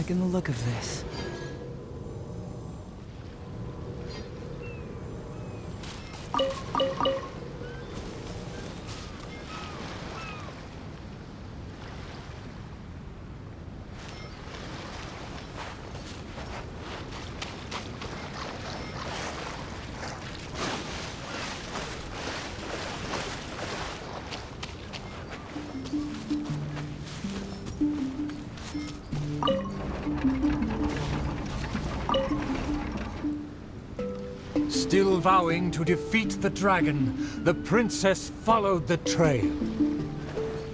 liking the look of this. Still vowing to defeat the dragon, the princess followed the trail.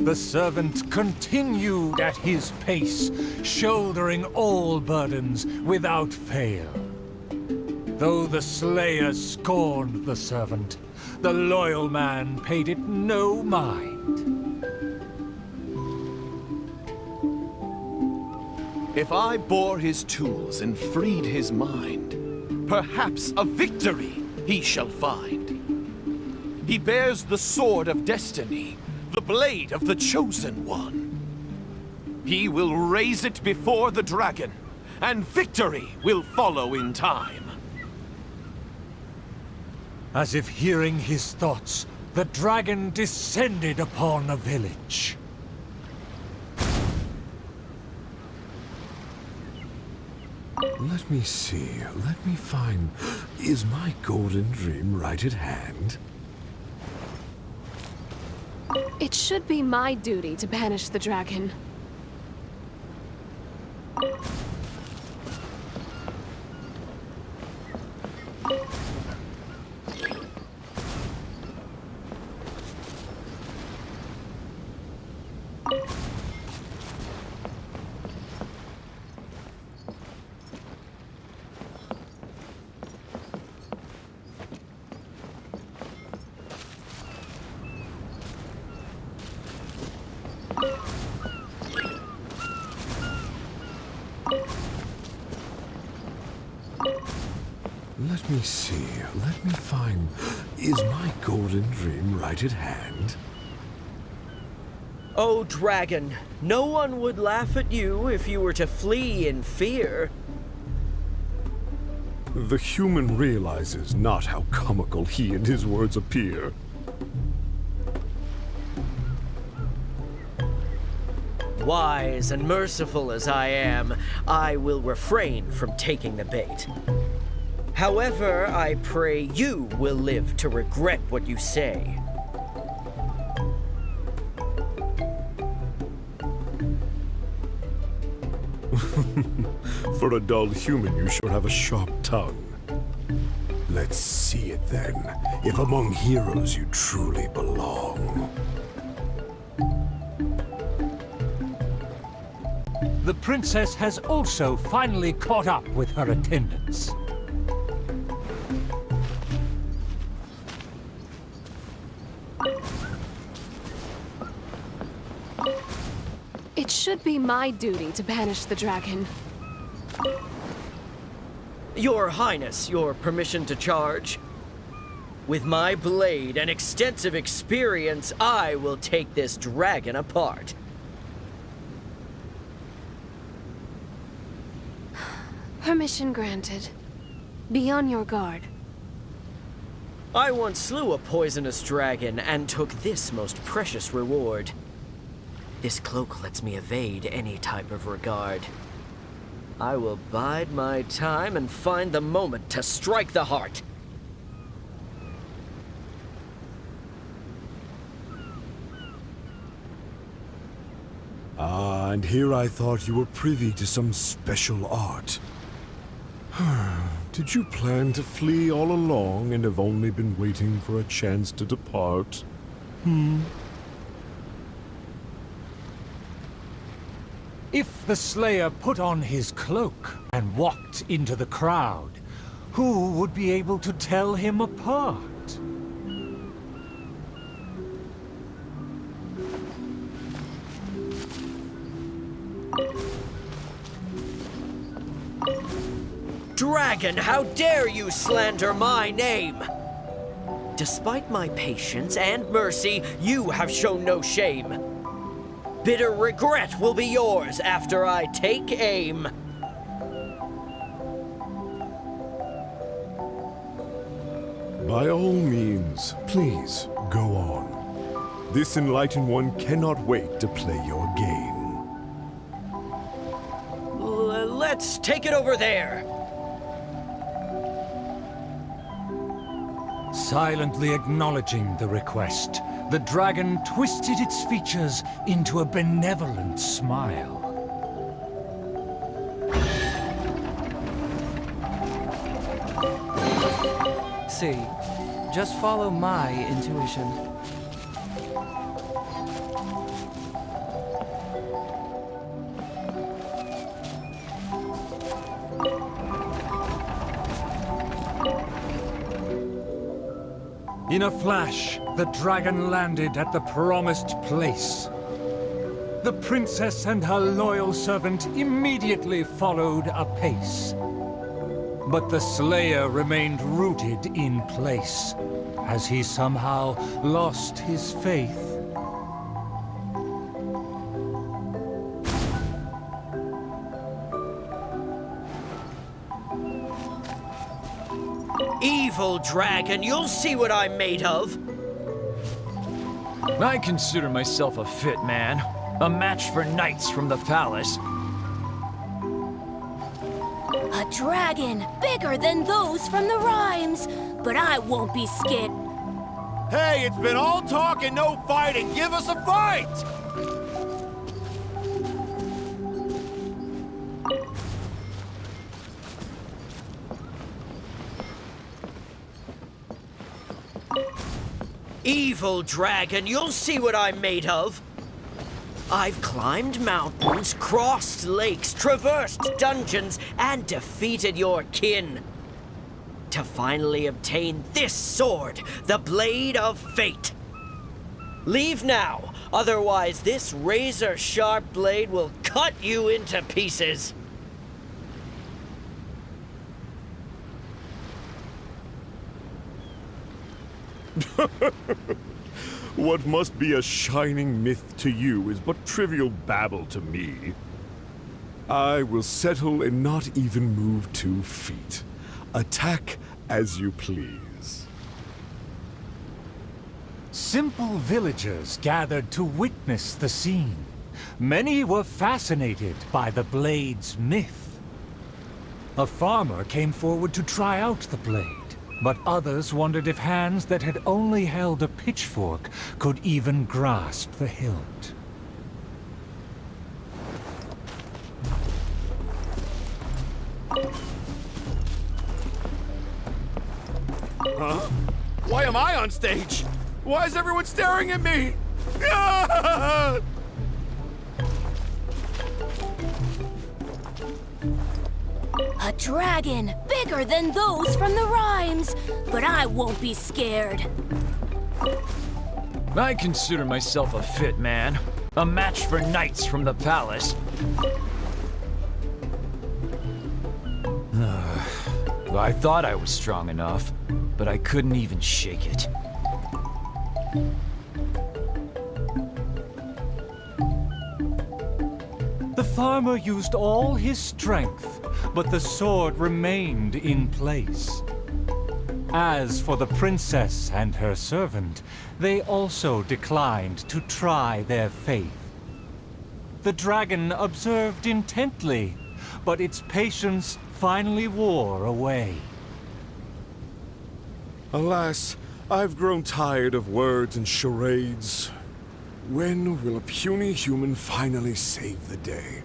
The servant continued at his pace, shouldering all burdens without fail. Though the slayer scorned the servant, the loyal man paid it no mind. If I bore his tools and freed his mind, perhaps a victory he shall find. He bears the sword of destiny, the blade of the chosen one. He will raise it before the dragon, and victory will follow in time. As if hearing his thoughts, the dragon descended upon a village. Let me see, let me find... Is my golden dream right at hand? It should be my duty to banish the dragon. Let me see, let me find... Is my golden dream right at hand? Oh, dragon, no one would laugh at you if you were to flee in fear. The human realizes not how comical he and his words appear. Wise and merciful as I am, I will refrain from taking the bait. However, I pray you will live to regret what you say. For a dull human, you sure have a sharp tongue. Let's see it then, if among heroes you truly belong. The princess has also finally caught up with her attendants. It should be my duty to banish the dragon. Your Highness, your permission to charge? With my blade and extensive experience, I will take this dragon apart. Permission granted. Be on your guard. I once slew a poisonous dragon and took this most precious reward. This cloak lets me evade any type of regard. I will bide my time and find the moment to strike the heart. Ah, and here I thought you were privy to some special art. Did you plan to flee all along and have only been waiting for a chance to depart? If the slayer put on his cloak and walked into the crowd, who would be able to tell him apart? Dragon, how dare you slander my name? Despite my patience and mercy, you have shown no shame. Bitter regret will be yours after I take aim. By all means, please, go on. This enlightened one cannot wait to play your game. Let's take it over there. Silently acknowledging the request, the dragon twisted its features into a benevolent smile. See, just follow my intuition. In a flash, the dragon landed at the promised place. The princess and her loyal servant immediately followed apace. But the slayer remained rooted in place, as he somehow lost his faith. Evil dragon, you'll see what I'm made of. I consider myself a fit man. A match for knights from the palace. A dragon, bigger than those from the rhymes. But I won't be scared. Hey, it's been all talk and no fighting. Give us a fight! Evil dragon, you'll see what I'm made of. I've climbed mountains, crossed lakes, traversed dungeons, and defeated your kin. To finally obtain this sword, the Blade of Fate. Leave now, otherwise this razor-sharp blade will cut you into pieces. What must be a shining myth to you is but trivial babble to me. I will settle and not even move 2 feet. Attack as you please. Simple villagers gathered to witness the scene. Many were fascinated by the blade's myth. A farmer came forward to try out the blade. But others wondered if hands that had only held a pitchfork could even grasp the hilt. Huh? Why am I on stage? Why is everyone staring at me? Ah! A dragon, bigger than those from the rhymes. But I won't be scared. I consider myself a fit man. A match for knights from the palace. I thought I was strong enough, but I couldn't even shake it. The farmer used all his strength, but the sword remained in place. As for the princess and her servant, they also declined to try their faith. The dragon observed intently, but its patience finally wore away. Alas, I've grown tired of words and charades. When will a puny human finally save the day?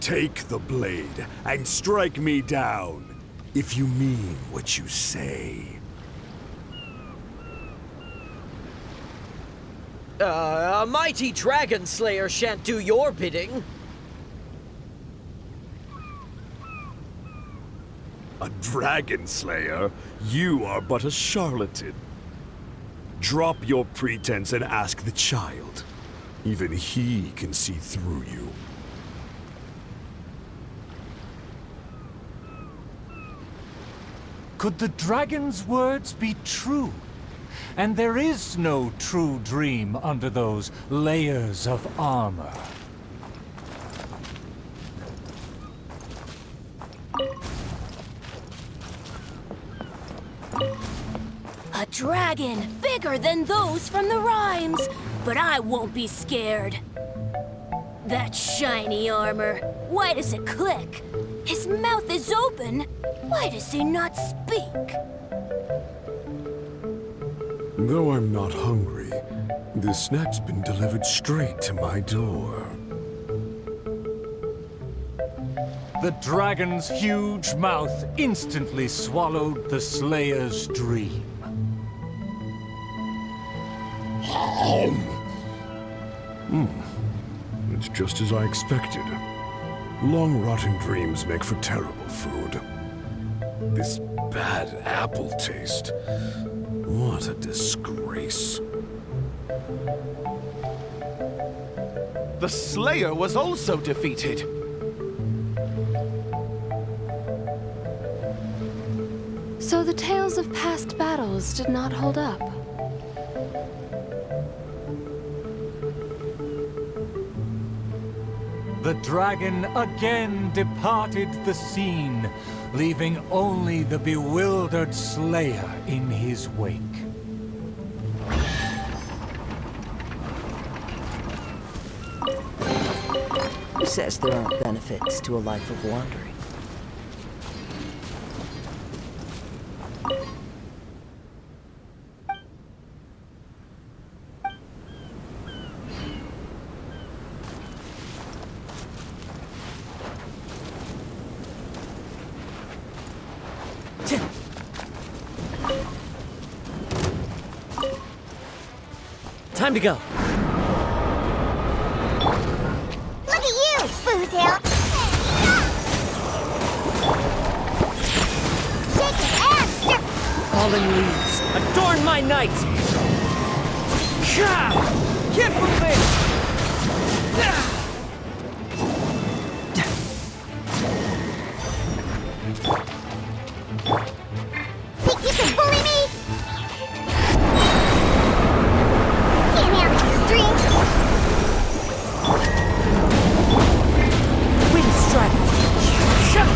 Take the blade and strike me down, if you mean what you say. A mighty dragon slayer shan't do your bidding. A dragon slayer? You are but a charlatan. Drop your pretense and ask the child. Even he can see through you. Could the dragon's words be true? And there is no true dream under those layers of armor. A dragon, bigger than those from the rhymes. But I won't be scared. That shiny armor, why does it click? His mouth is open, why does he not speak? Though I'm not hungry, this snack's been delivered straight to my door. The dragon's huge mouth instantly swallowed the Slayer's dream. It's just as I expected. Long-rotting dreams make for terrible food. This bad apple taste. What a disgrace. The Slayer was also defeated. So the tales of past battles did not hold up. The dragon again departed the scene, leaving only the bewildered Slayer in his wake. Who says there aren't benefits to a life of wandering? Time to go. Look at you, Foozle! Shake your ass, stir! Fallen leaves, adorn my night! Get moving! Think you can bully me? Can't handle your dreams! Wind strike! Shake your ass, stir!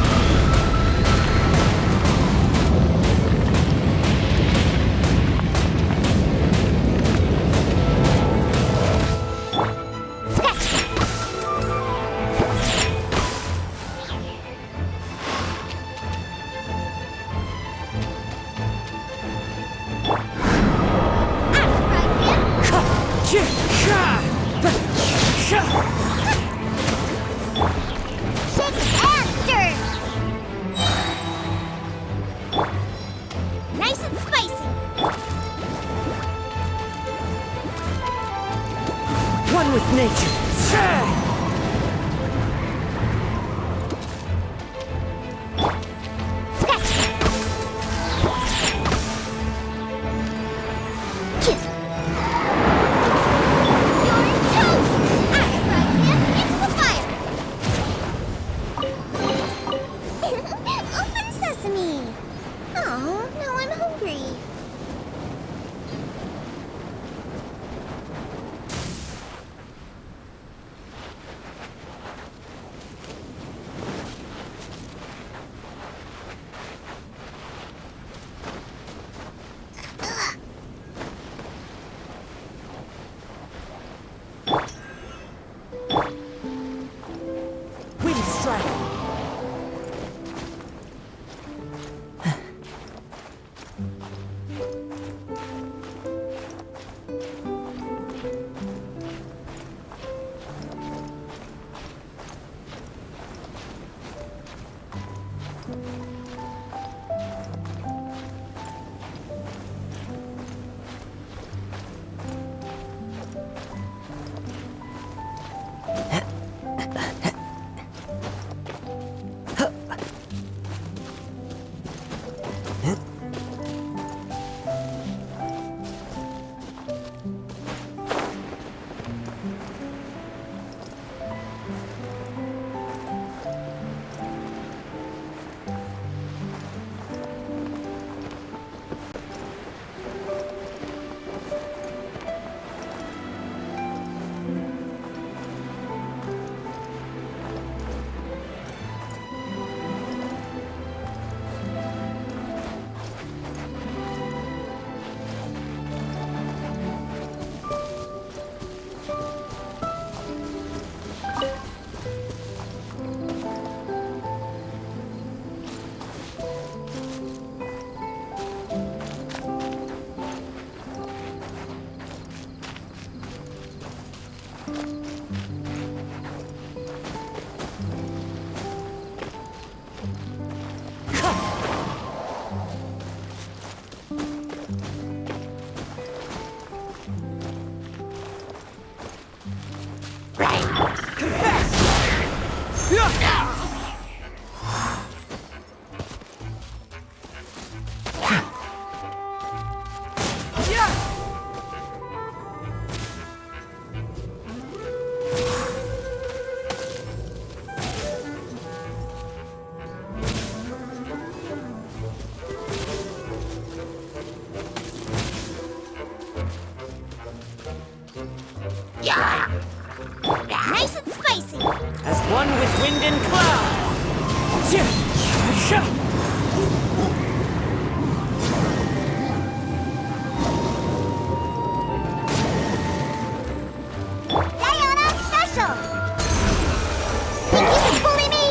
Nice and spicy! One with nature! Open sesame! Oh, now I'm hungry. Wind strike! dragon cloud! Diana Special! Think you can bully me?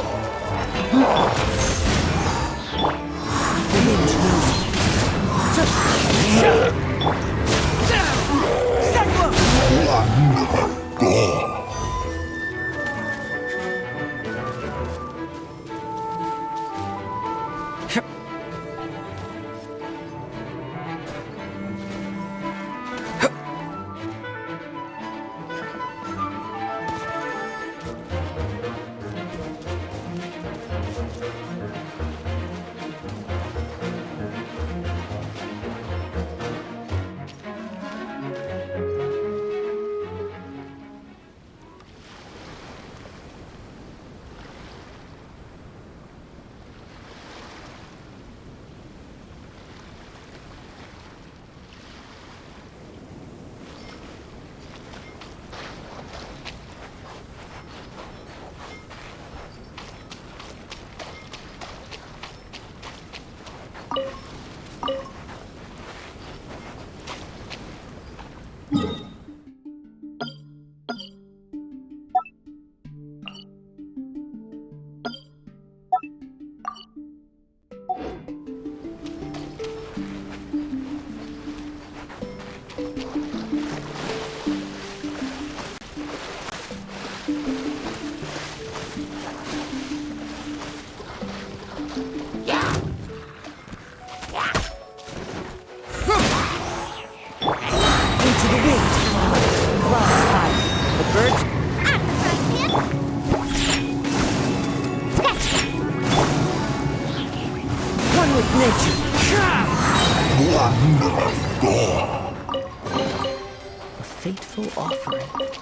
A fateful offering.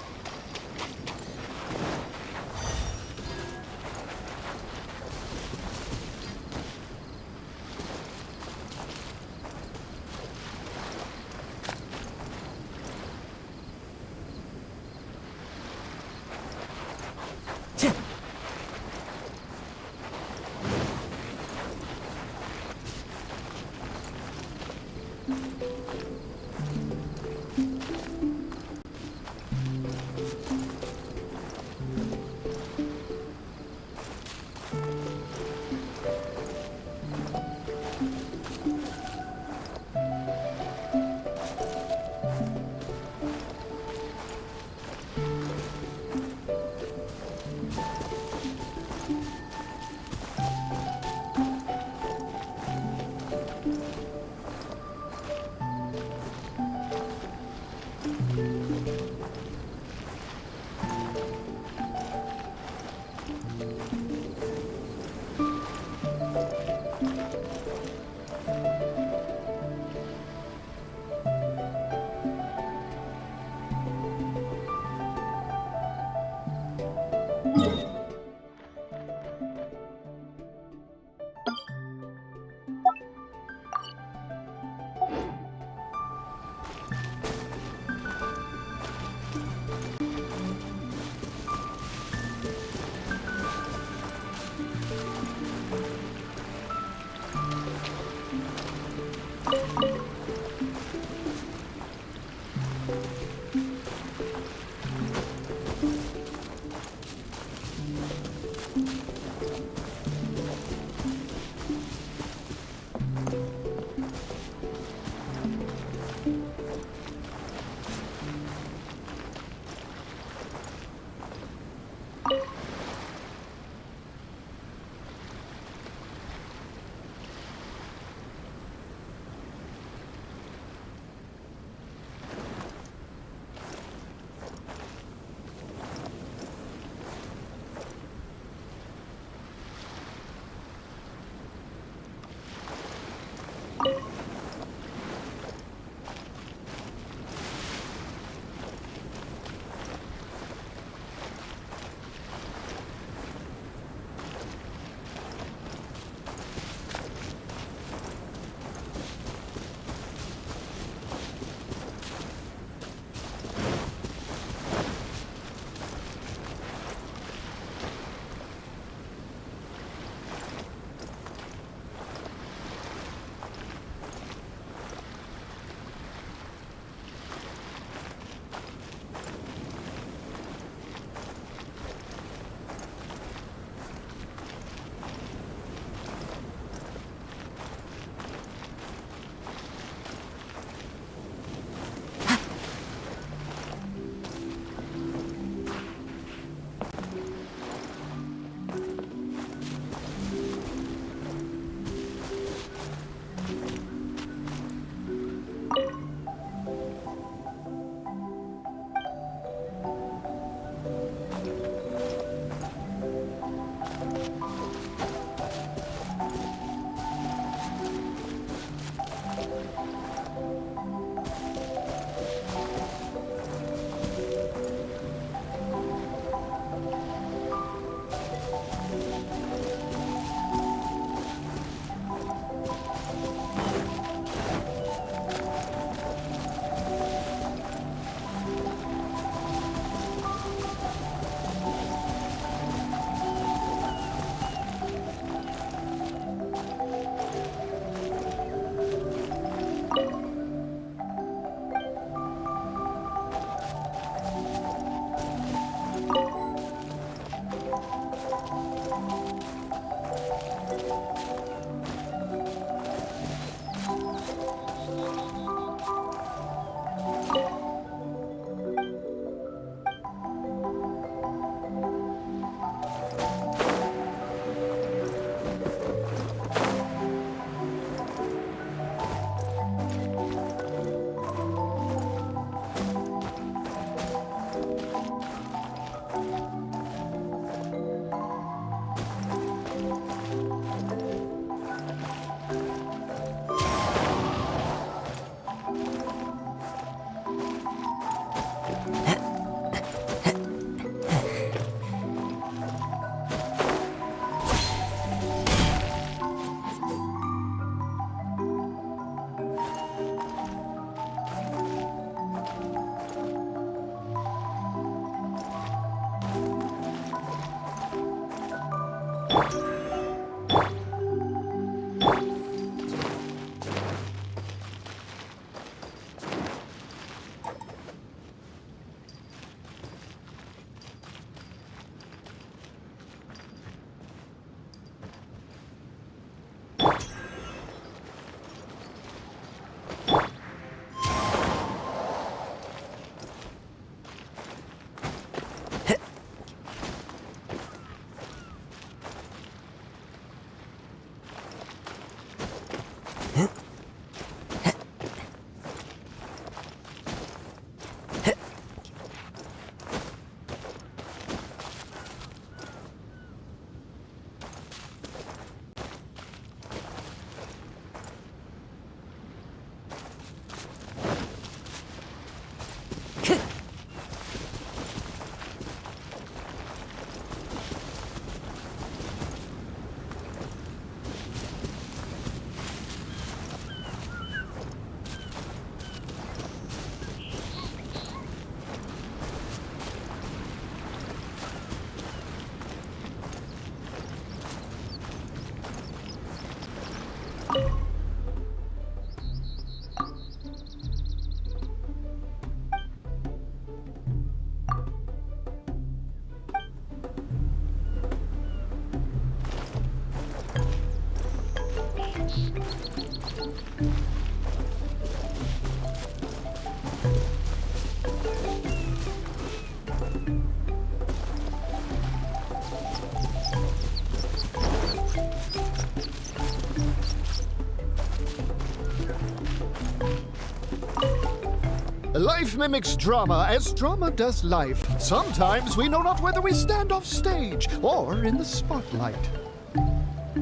Life mimics drama as drama does life. Sometimes we know not whether we stand off stage or in the spotlight.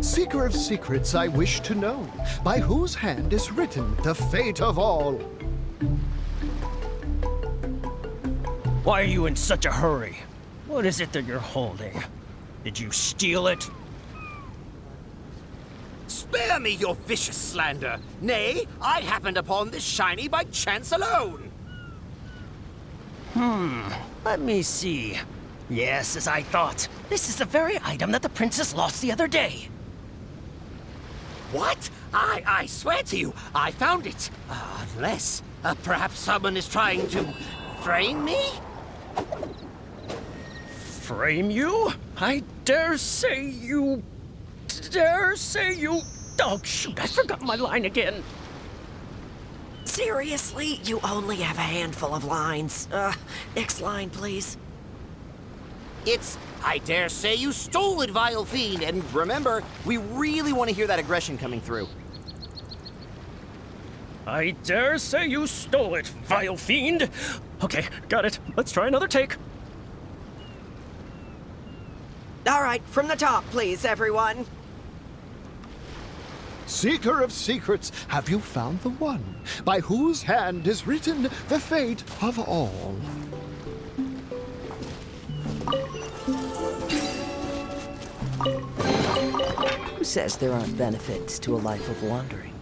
Seeker of secrets, I wish to know, by whose hand is written the fate of all? Why are you in such a hurry? What is it that you're holding? Did you steal it? Spare me your vicious slander. Nay, I happened upon this shiny by chance alone. Let me see. Yes, as I thought. This is the very item that the princess lost the other day. What? I swear to you, I found it. Unless, perhaps someone is trying to frame me? Frame you? I dare say you... Oh, shoot, I forgot my line again. Seriously? You only have a handful of lines. Next line, please. It's, I dare say you stole it, vile fiend. And remember, we really want to hear that aggression coming through. I dare say you stole it, vile fiend. Okay, got it. Let's try another take. All right, from the top, please, everyone. Seeker of secrets, have you found the one by whose hand is written the fate of all? Who says there aren't benefits to a life of wandering?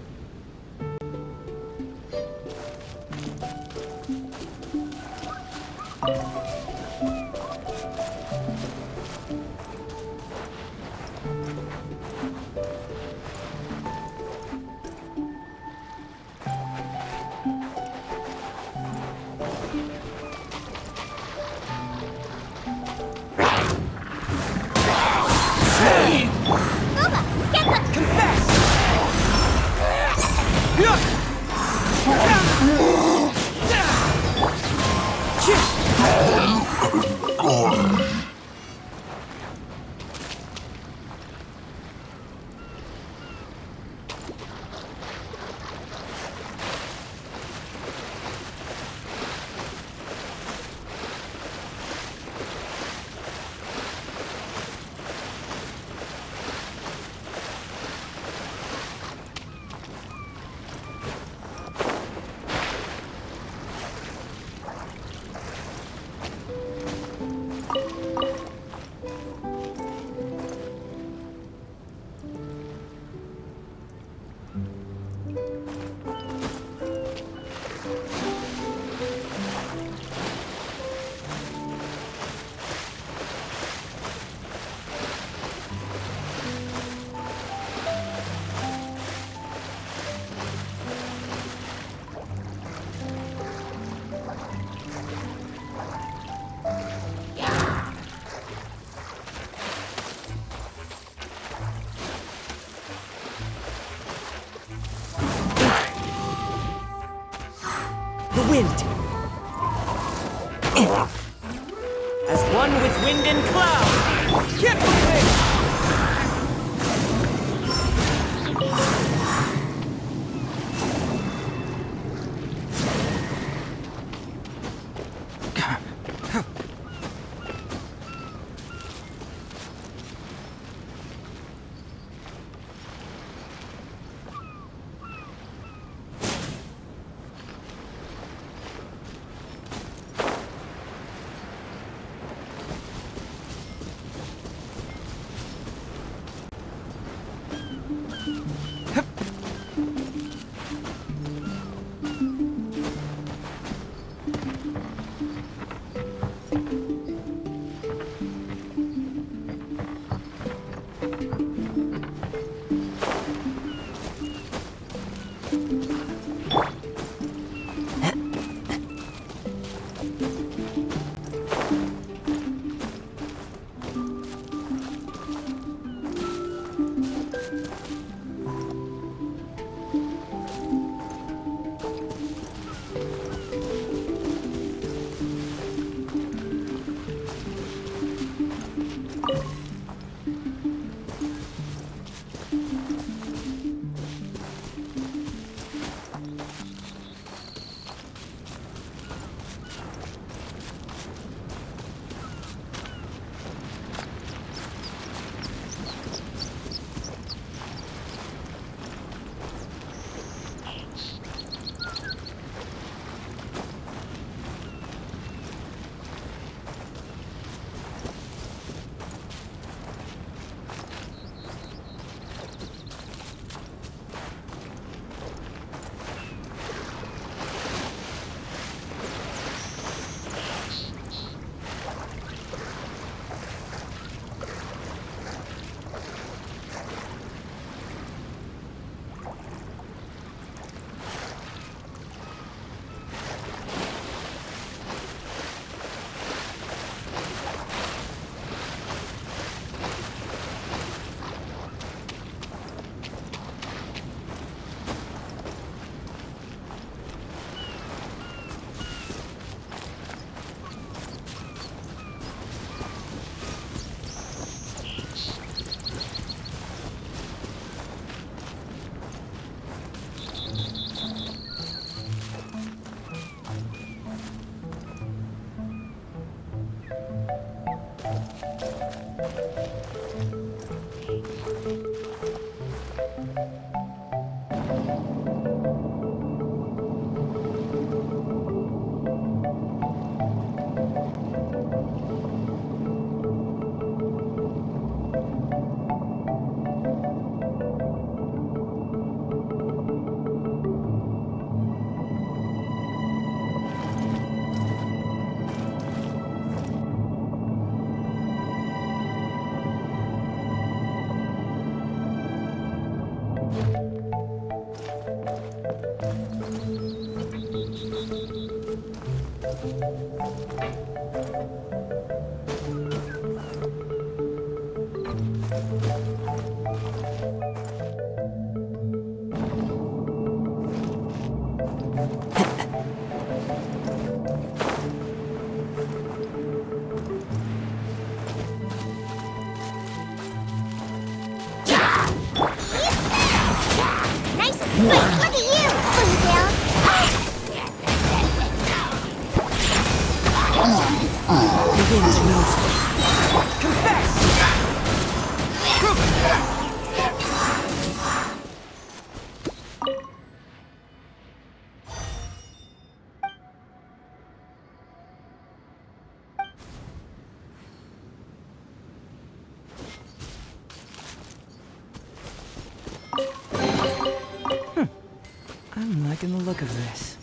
Wind. As one with wind and cloud. Get moving! Look at you, Ponytail! I'm liking the look of this.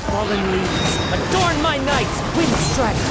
Fallen leaves, adorn my night, wind strike!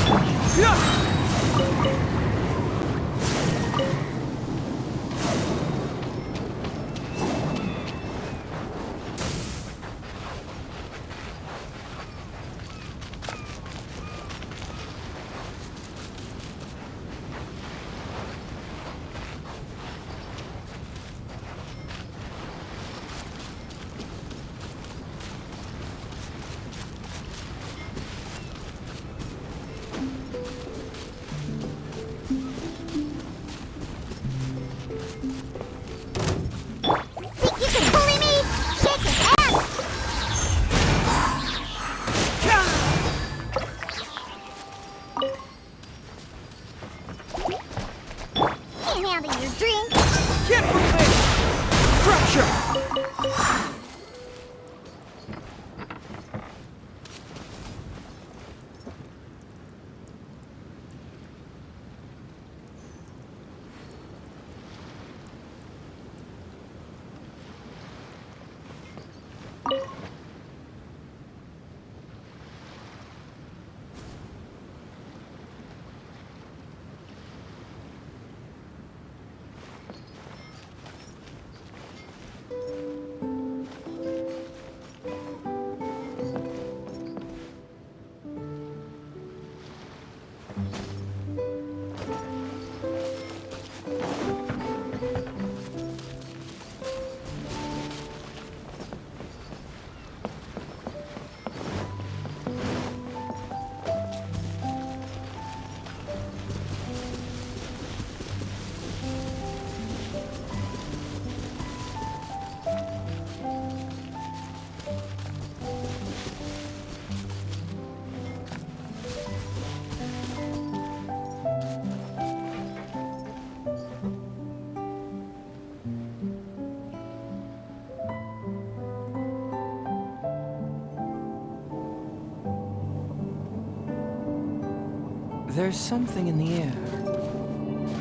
There's something in the air.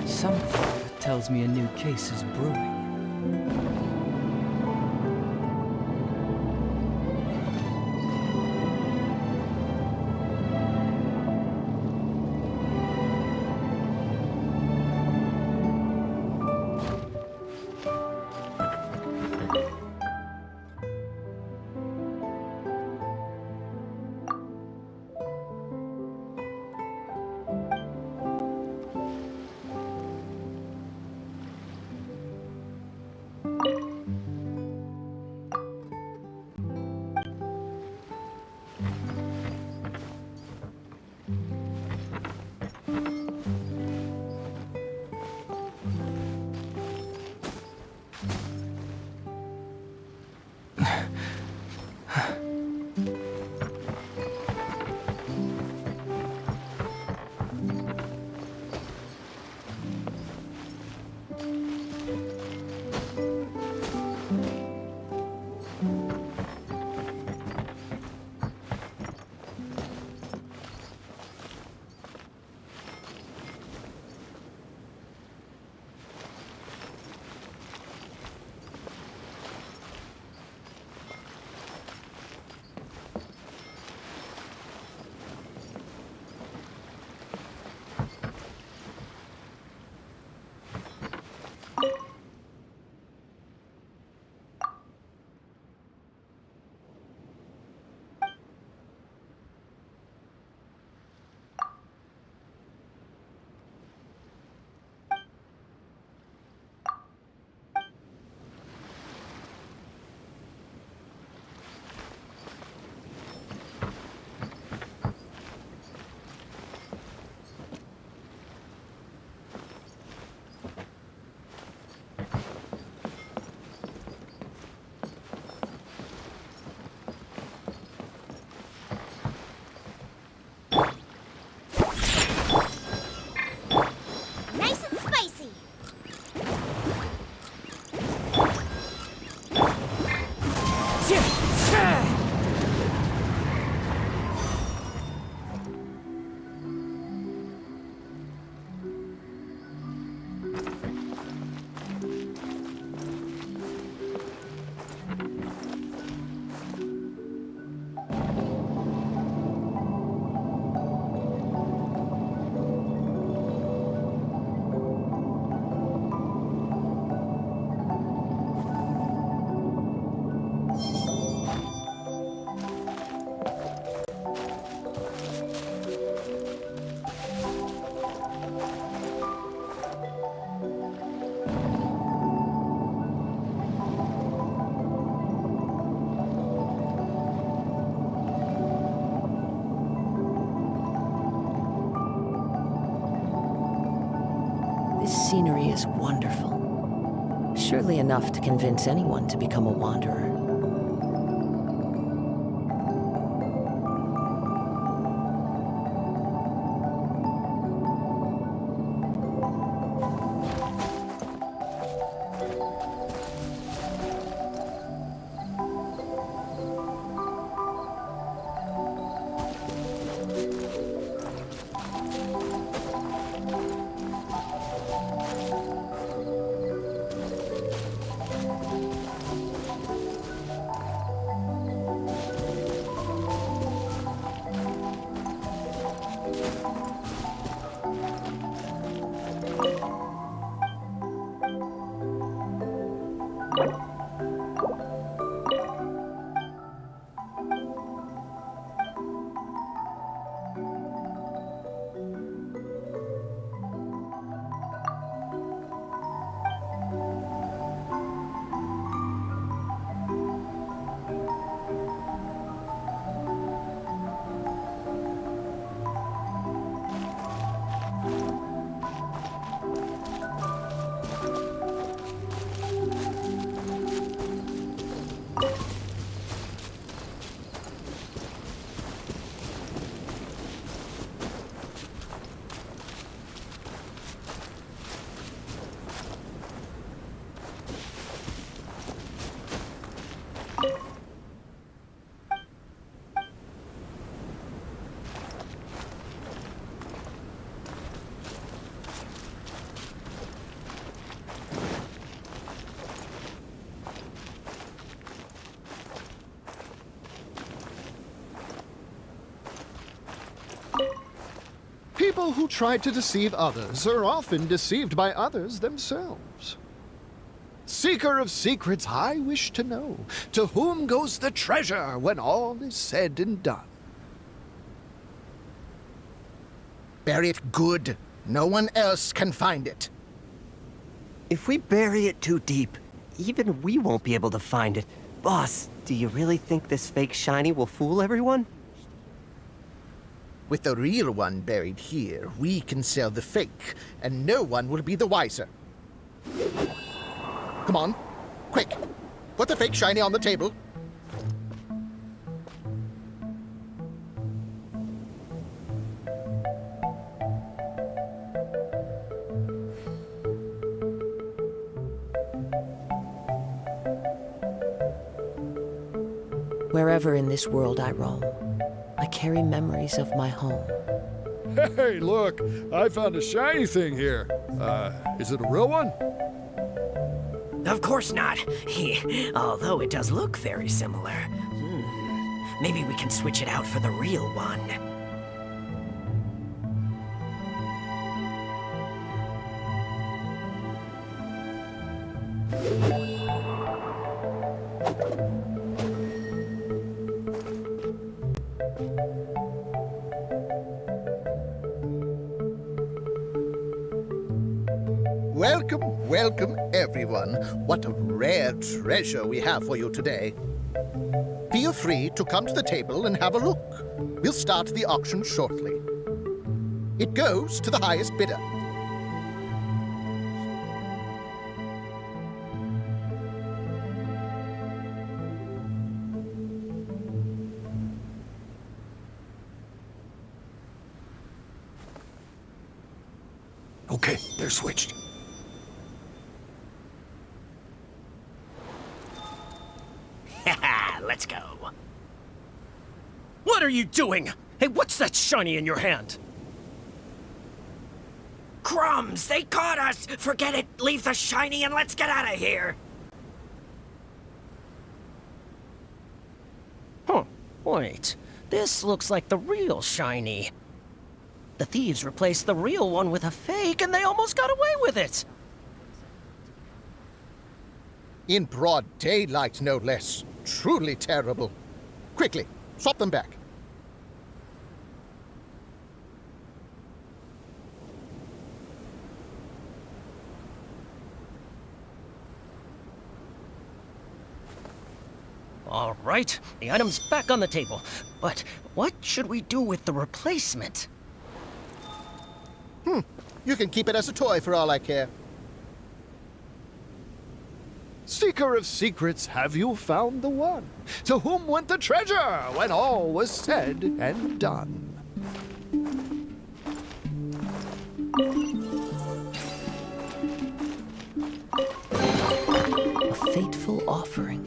Something that tells me a new case is brewing. This scenery is wonderful. Surely enough to convince anyone to become a wanderer. People who try to deceive others are often deceived by others themselves. Seeker of secrets, I wish to know, to whom goes the treasure when all is said and done? Bury it good. No one else can find it. If we bury it too deep, even we won't be able to find it. Boss, do you really think this fake shiny will fool everyone? With the real one buried here, we can sell the fake, and no one will be the wiser. Come on, quick. Put the fake shiny on the table. Wherever in this world I roam, I carry memories of my home. Hey, look! I found a shiny thing here. Is it a real one? Of course not. Although it does look very similar. Maybe we can switch it out for the real one. Welcome, welcome, everyone. What a rare treasure we have for you today. Feel free to come to the table and have a look. We'll start the auction shortly. It goes to the highest bidder. Okay, they're switched. let's go. What are you doing? Hey, what's that shiny in your hand? Crumbs! They caught us! Forget it! Leave the shiny and let's get out of here! Huh. Wait. This looks like the real shiny. The thieves replaced the real one with a fake and they almost got away with it! In broad daylight, no less. Truly terrible. Quickly, swap them back. All right, the item's back on the table. But what should we do with the replacement? You can keep it as a toy for all I care. Seeker of secrets, have you found the one? To whom went the treasure when all was said and done? A fateful offering.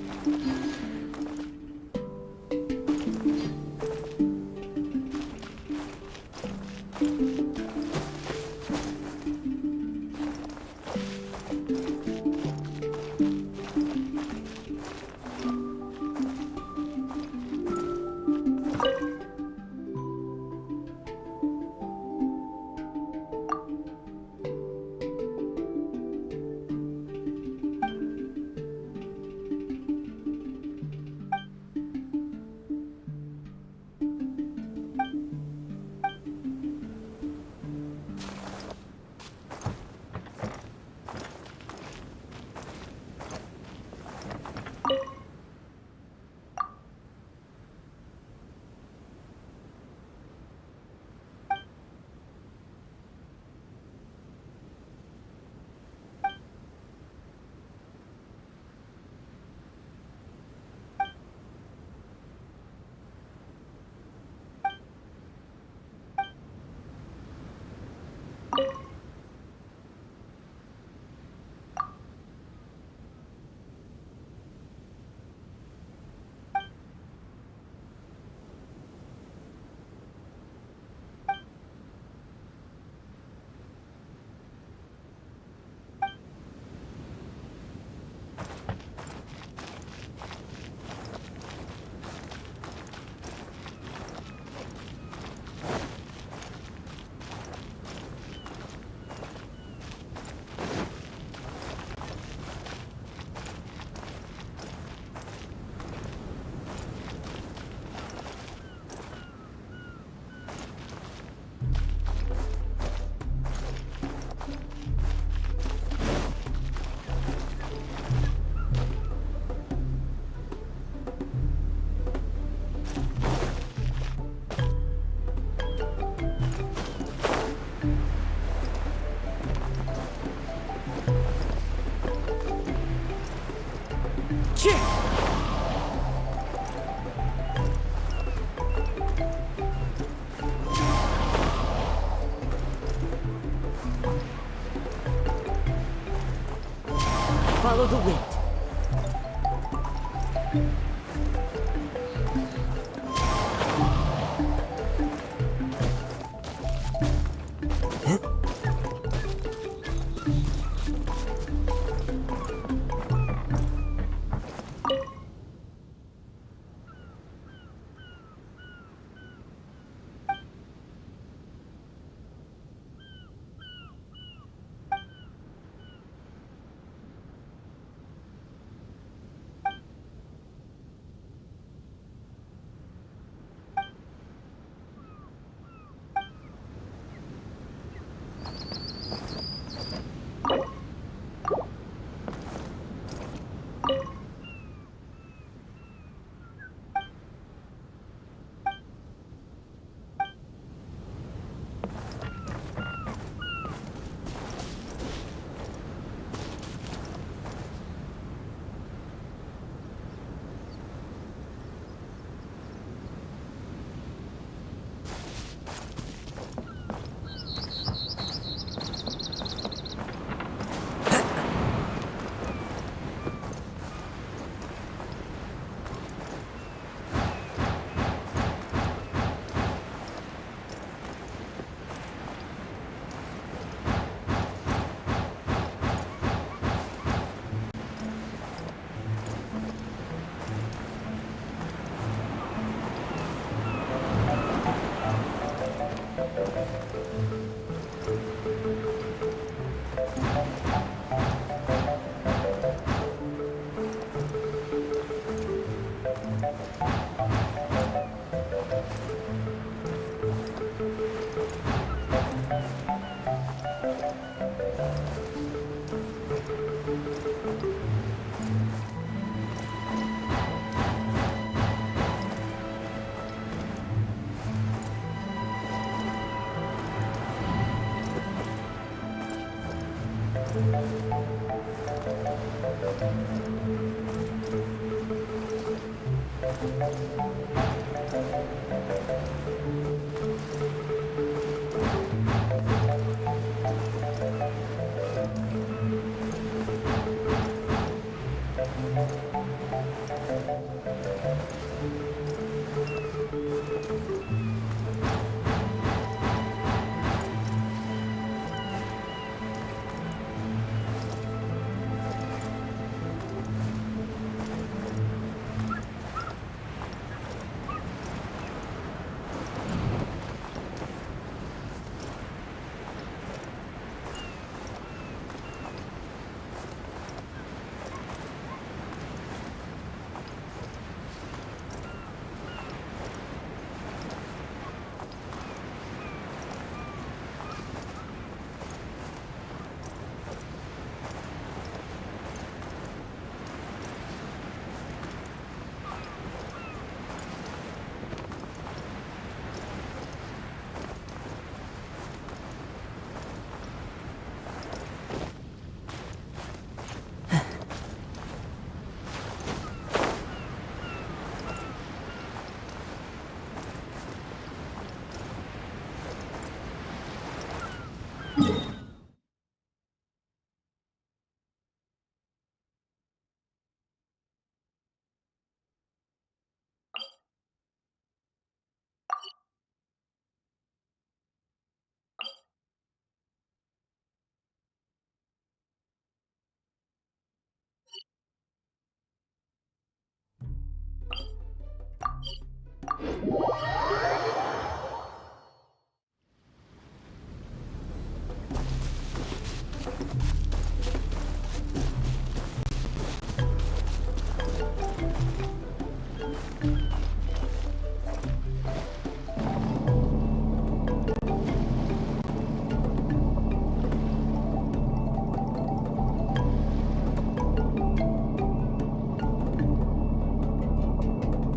Follow the wind.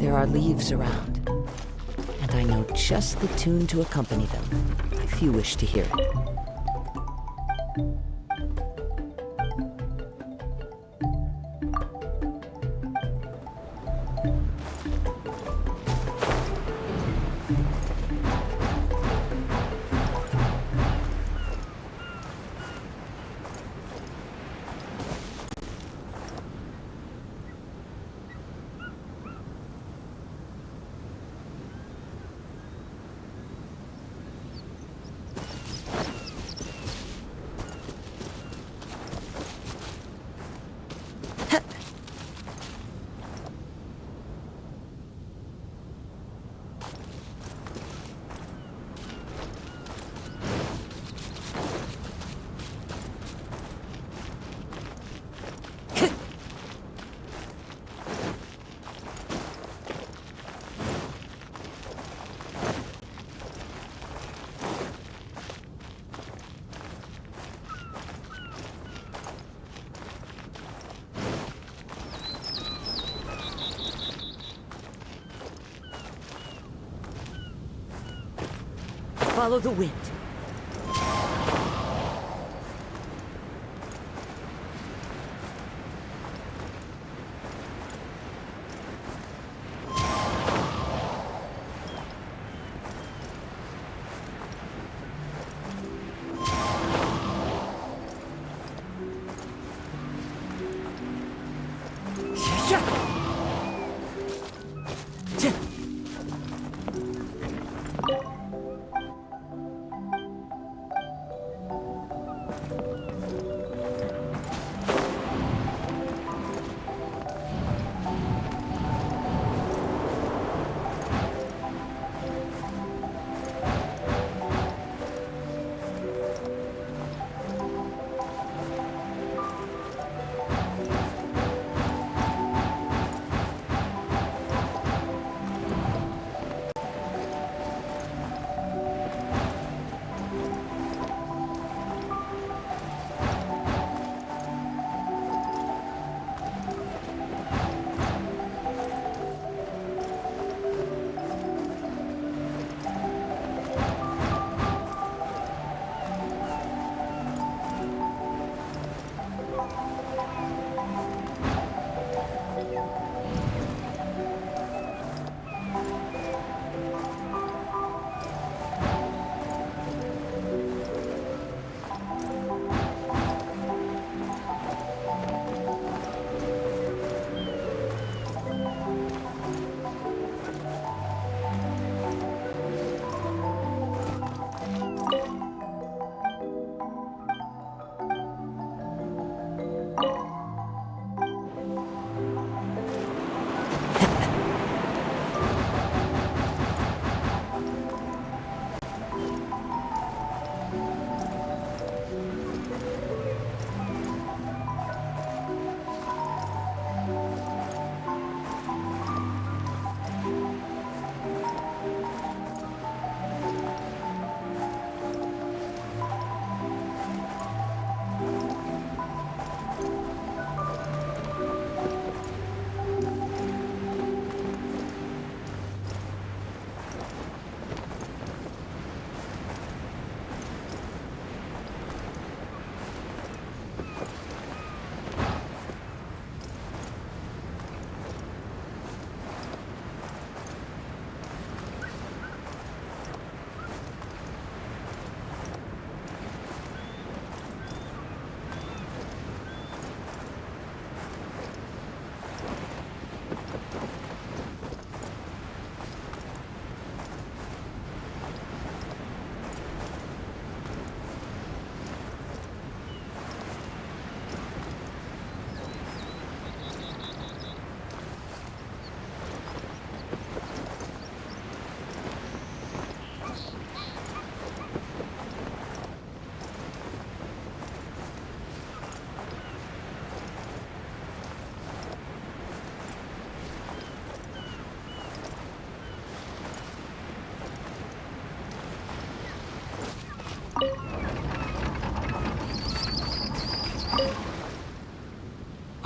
There are leaves around, and I know just the tune to accompany them, if you wish to hear it. Follow the wind.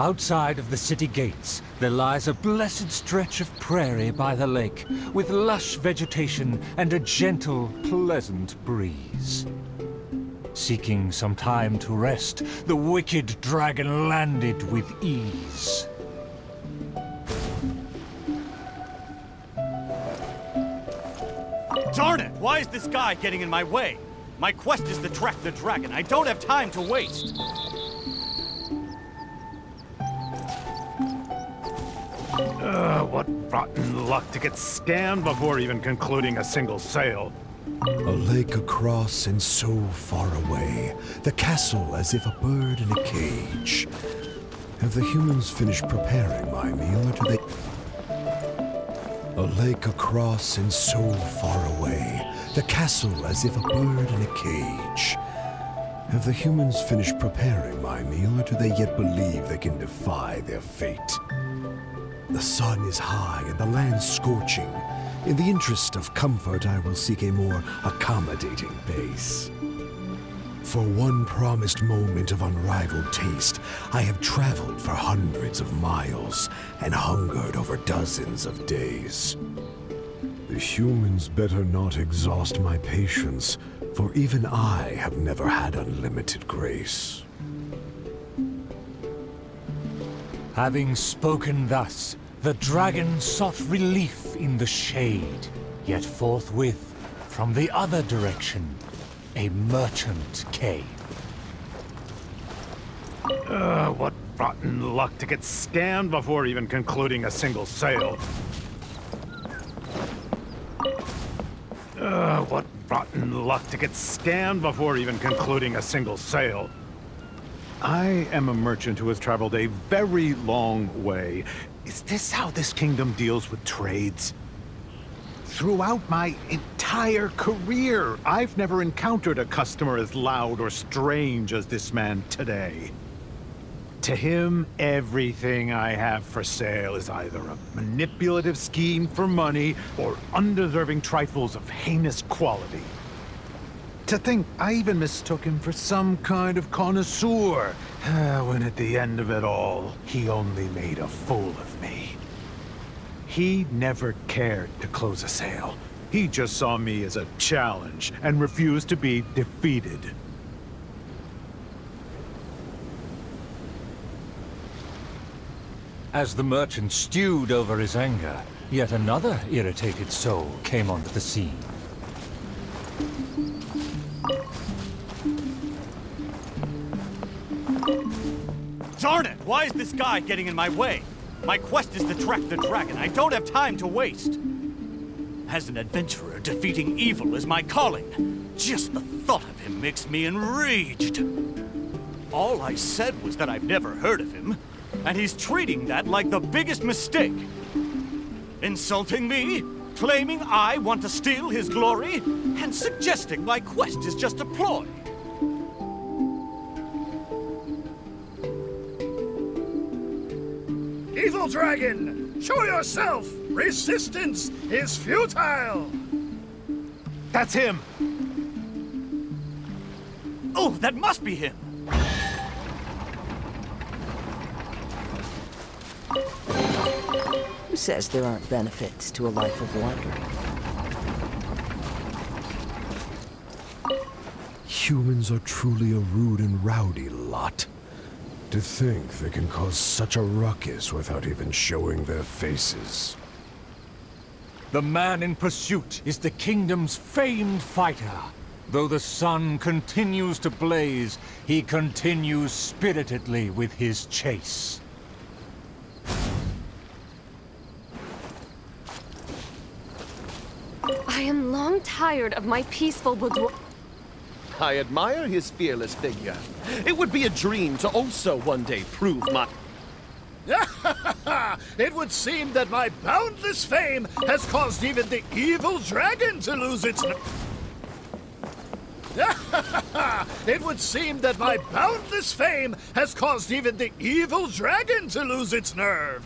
Outside of the city gates, there lies a blessed stretch of prairie by the lake, with lush vegetation and a gentle, pleasant breeze. Seeking some time to rest, the wicked dragon landed with ease. Darn it! Why is this guy getting in my way? My quest is to track the dragon. I don't have time to waste. What rotten luck to get scammed before even concluding a single sale. A lake across and so far away, the castle as if a bird in a cage. Have the humans finished preparing my meal, or do they... A lake across and so far away, the castle as if a bird in a cage. Have the humans finished preparing my meal, or do they yet believe they can defy their fate? The sun is high and the land scorching. In the interest of comfort, I will seek a more accommodating base. For one promised moment of unrivaled taste, I have traveled for hundreds of miles and hungered over dozens of days. The humans better not exhaust my patience, for even I have never had unlimited grace. Having spoken thus, the dragon sought relief in the shade, yet forthwith, from the other direction, a merchant came. What rotten luck to get scammed before even concluding a single sale. What rotten luck to get scammed before even concluding a single sale. I am a merchant who has traveled a very long way. Is this how this kingdom deals with trades? Throughout my entire career, I've never encountered a customer as loud or strange as this man today. To him, everything I have for sale is either a manipulative scheme for money or undeserving trifles of heinous quality. To think I even mistook him for some kind of connoisseur, when at the end of it all, he only made a fool of me. He never cared to close a sale. He just saw me as a challenge and refused to be defeated. As the merchant stewed over his anger, yet another irritated soul came onto the scene. Darn it! Why is this guy getting in my way? My quest is to track the dragon. I don't have time to waste. As an adventurer, defeating evil is my calling. Just the thought of him makes me enraged. All I said was that I've never heard of him, and he's treating that like the biggest mistake. Insulting me, claiming I want to steal his glory, and suggesting my quest is just a ploy. Evil dragon, show yourself! Resistance is futile! That's him! Oh, that must be him! Who says there aren't benefits to a life of wandering? Humans are truly a rude and rowdy lot. To think they can cause such a ruckus without even showing their faces. The man in pursuit is the kingdom's famed fighter. Though the sun continues to blaze, he continues spiritedly with his chase. I am long tired of my peaceful boudoir. I admire his fearless figure. It would be a dream to also one day prove my... It would seem that my boundless fame has caused even the evil dragon to lose its... It would seem that my boundless fame has caused even the evil dragon to lose its nerve.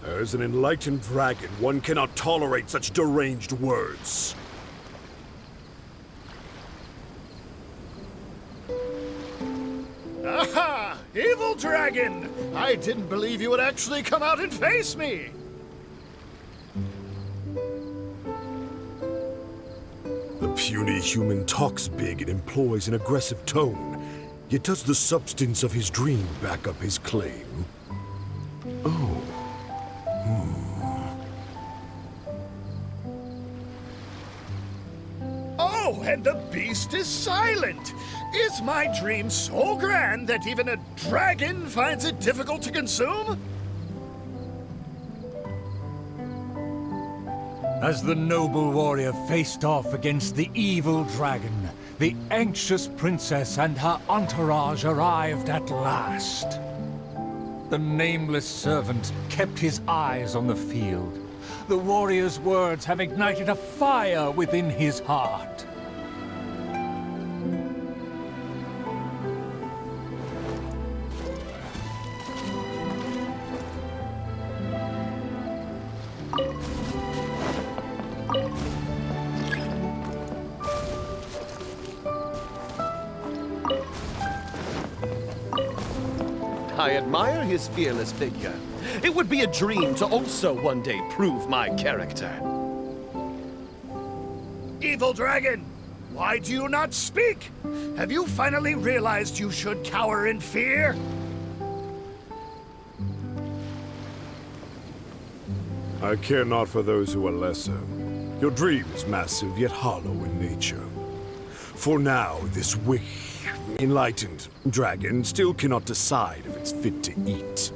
As an enlightened dragon, one cannot tolerate such deranged words. Aha! Evil evil dragon! I didn't believe you would actually come out and face me! The puny human talks big and employs an aggressive tone, yet does the substance of his dream back up his claim? Oh. Oh, and the beast is silent! Is my dream so grand that even a dragon finds it difficult to consume? As the noble warrior faced off against the evil dragon, the anxious princess and her entourage arrived at last. The nameless servant kept his eyes on the field. The warrior's words have ignited a fire within his heart. I admire his fearless figure. It would be a dream to also one day prove my character. Evil dragon, why do you not speak? Have you finally realized you should cower in fear? I care not for those who are lesser. Your dream is massive, yet hollow in nature. For now, this enlightened dragon still cannot decide if it's fit to eat.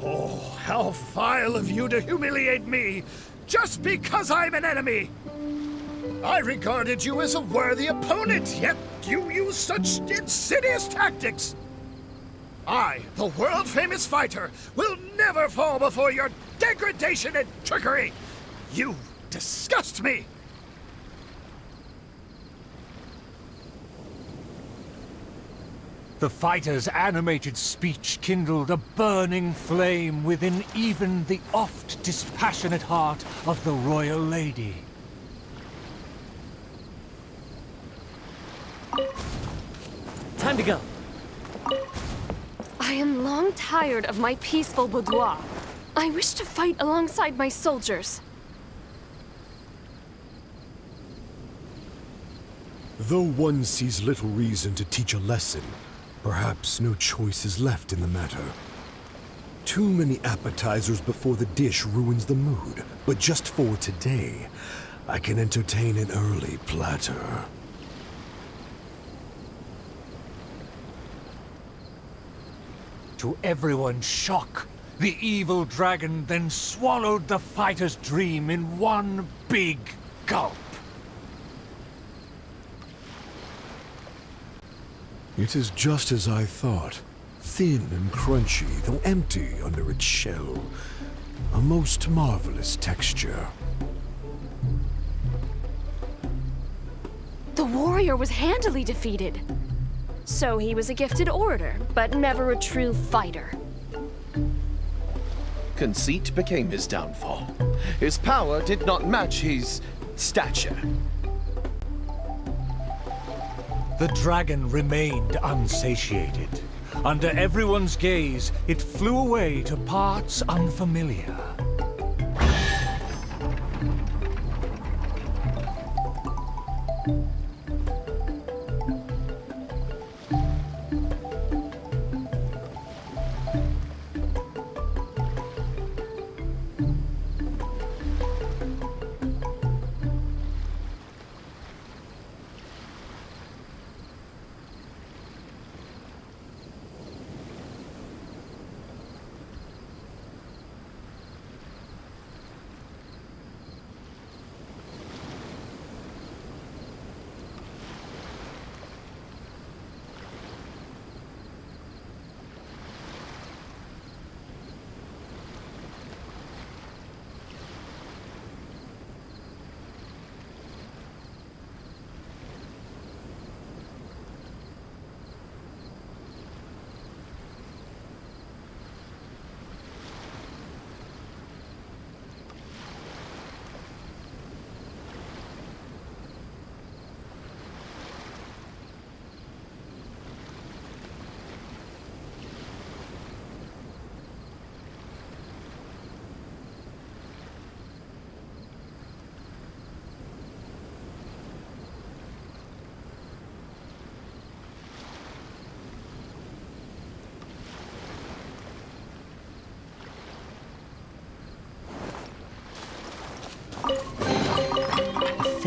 Oh, how vile of you to humiliate me, just because I'm an enemy! I regarded you as a worthy opponent, yet you use such insidious tactics! I, the world-famous fighter, will never fall before your degradation and trickery! You disgust me! The fighter's animated speech kindled a burning flame within even the oft dispassionate heart of the royal lady. Time to go. I am long tired of my peaceful boudoir. I wish to fight alongside my soldiers. Though one sees little reason to teach a lesson, perhaps no choice is left in the matter. Too many appetizers before the dish ruins the mood, but just for today, I can entertain an early platter. To everyone's shock, the evil dragon then swallowed the fighter's dream in one big gulp. It is just as I thought. Thin and crunchy, though empty under its shell. A most marvelous texture. The warrior was handily defeated. So he was a gifted orator, but never a true fighter. Conceit became his downfall. His power did not match his stature. The dragon remained unsatiated. Under everyone's gaze, it flew away to parts unfamiliar.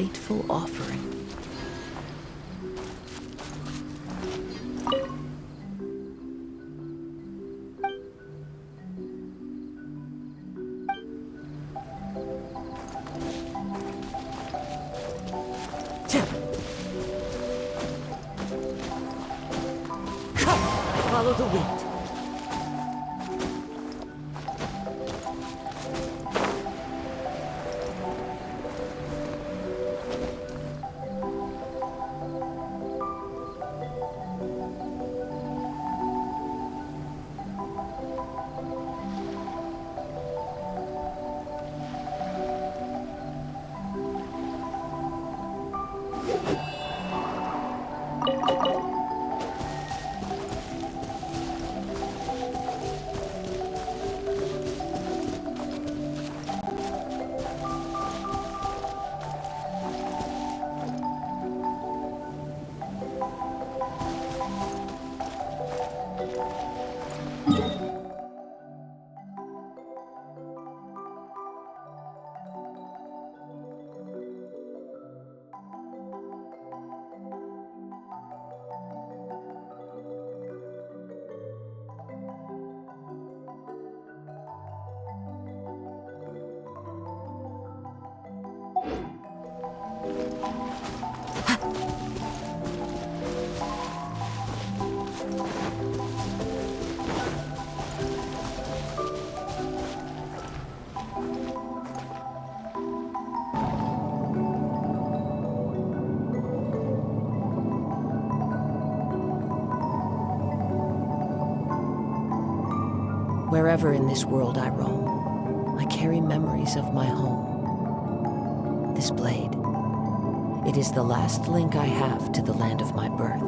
fateful offering. Follow the wind. Wherever in this world I roam, I carry memories of my home. This blade, it is the last link I have to the land of my birth.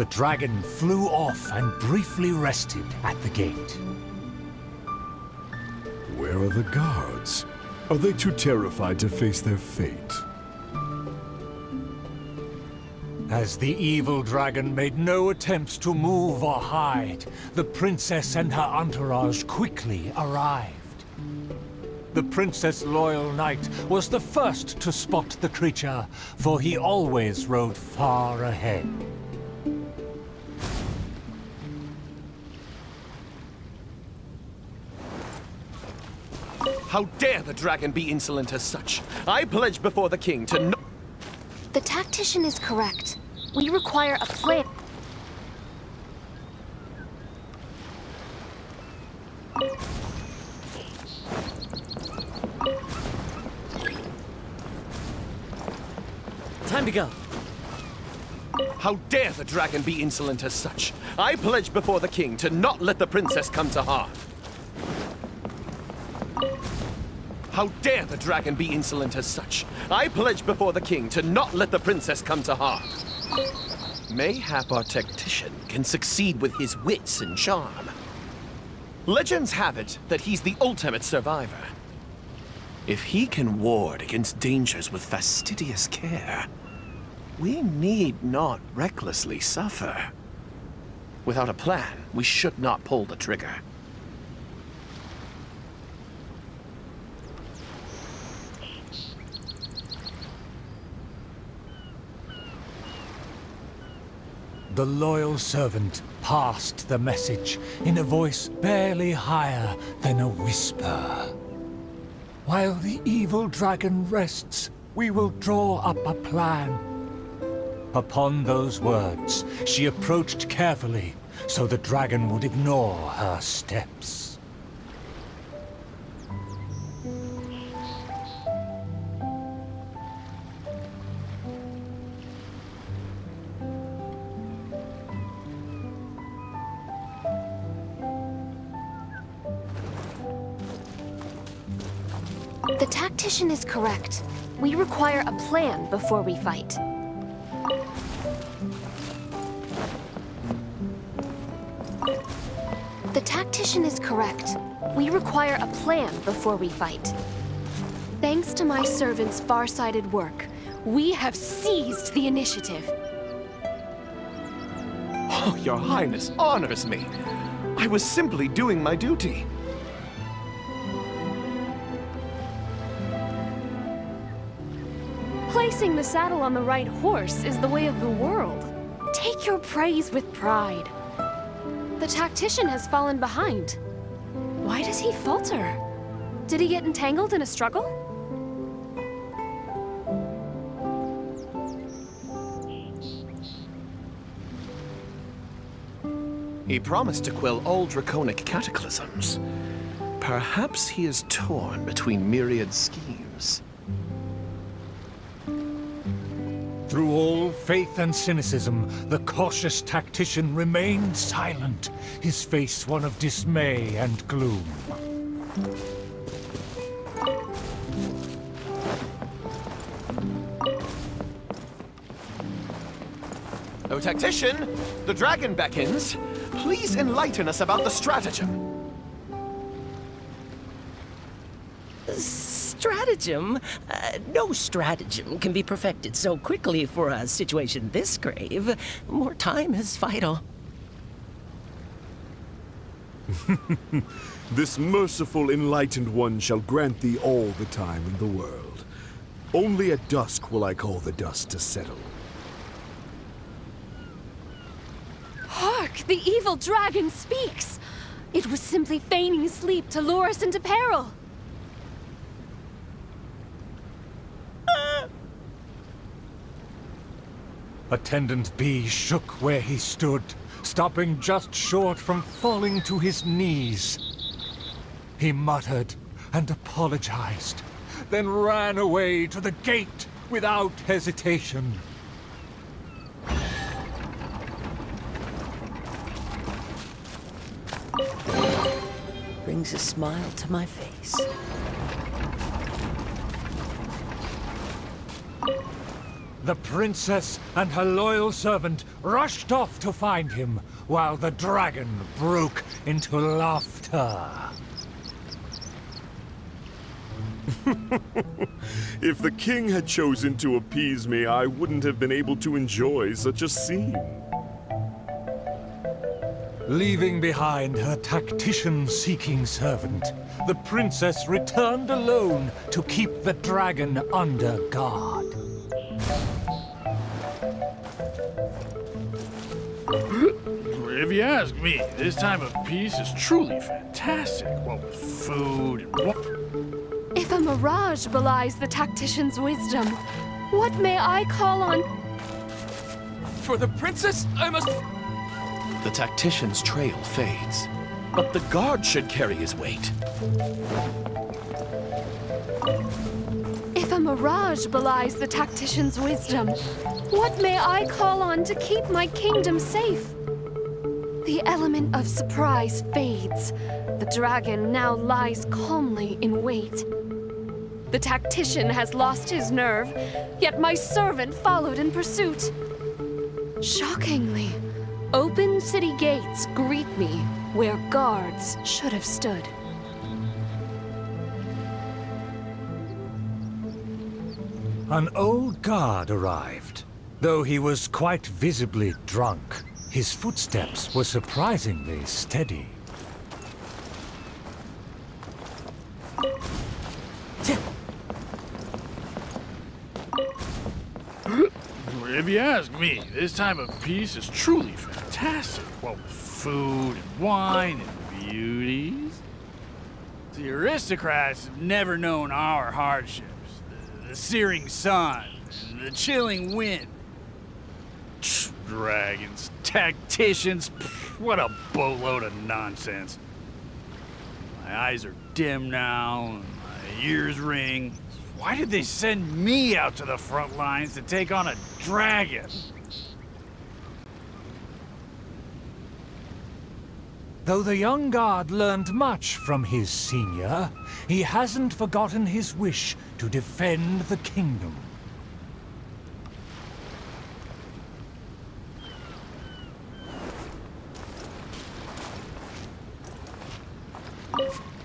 The dragon flew off and briefly rested at the gate. Where are the guards? Are they too terrified to face their fate? As the evil dragon made no attempts to move or hide, the princess and her entourage quickly arrived. The princess' loyal knight was the first to spot the creature, for he always rode far ahead. How dare the dragon be insolent as such? I pledge before the king to no— The tactician is correct. We require a plan. Time to go. How dare the dragon be insolent as such? I pledge before the king to not let the princess come to harm. How dare the dragon be insolent as such? I pledge before the king to not let the princess come to harm. Mayhap our tactician can succeed with his wits and charm. Legends have it that he's the ultimate survivor. If he can ward against dangers with fastidious care, we need not recklessly suffer. Without a plan, we should not pull the trigger. The loyal servant passed the message in a voice barely higher than a whisper. While the evil dragon rests, we will draw up a plan. Upon those words, she approached carefully, so the dragon would ignore her steps. The tactician is correct. We require a plan before we fight. The tactician is correct. We require a plan before we fight. Thanks to my servant's far-sighted work, we have seized the initiative. Oh, Your Highness honors me. I was simply doing my duty. Placing the saddle on the right horse is the way of the world. Take your praise with pride. The tactician has fallen behind. Why does he falter? Did he get entangled in a struggle? He promised to quell all draconic cataclysms. Perhaps he is torn between myriad schemes. Through all faith and cynicism, the cautious tactician remained silent, his face one of dismay and gloom. Oh, tactician, the dragon beckons. Please enlighten us about the stratagem. Stratagem? No stratagem can be perfected so quickly for a situation this grave. More time is vital. This merciful, enlightened one shall grant thee all the time in the world. Only at dusk will I call the dust to settle. Hark! The evil dragon speaks! It was simply feigning sleep to lure us into peril. Attendant B shook where he stood, stopping just short from falling to his knees. He muttered and apologized, then ran away to the gate without hesitation. Brings a smile to my face. The princess and her loyal servant rushed off to find him, while the dragon broke into laughter. If the king had chosen to appease me, I wouldn't have been able to enjoy such a scene. Leaving behind her tactician-seeking servant, the princess returned alone to keep the dragon under guard. If you ask me, this time of peace is truly fantastic. What with food and water. If a mirage belies the tactician's wisdom, what may I call on? For the princess, I must... The tactician's trail fades, but the guard should carry his weight. If a mirage belies the tactician's wisdom, what may I call on to keep my kingdom safe? The element of surprise fades. The dragon now lies calmly in wait. The tactician has lost his nerve, yet my servant followed in pursuit. Shockingly, open city gates greet me where guards should have stood. An old guard arrived. Though he was quite visibly drunk, his footsteps were surprisingly steady. If you ask me, this time of peace is truly fantastic. What with food and wine and beauties. The aristocrats have never known our hardships. The searing sun, the chilling wind. Dragons, tacticians, what a boatload of nonsense. My eyes are dim now, and my ears ring. Why did they send me out to the front lines to take on a dragon? Though the young guard learned much from his senior, he hasn't forgotten his wish to defend the kingdom.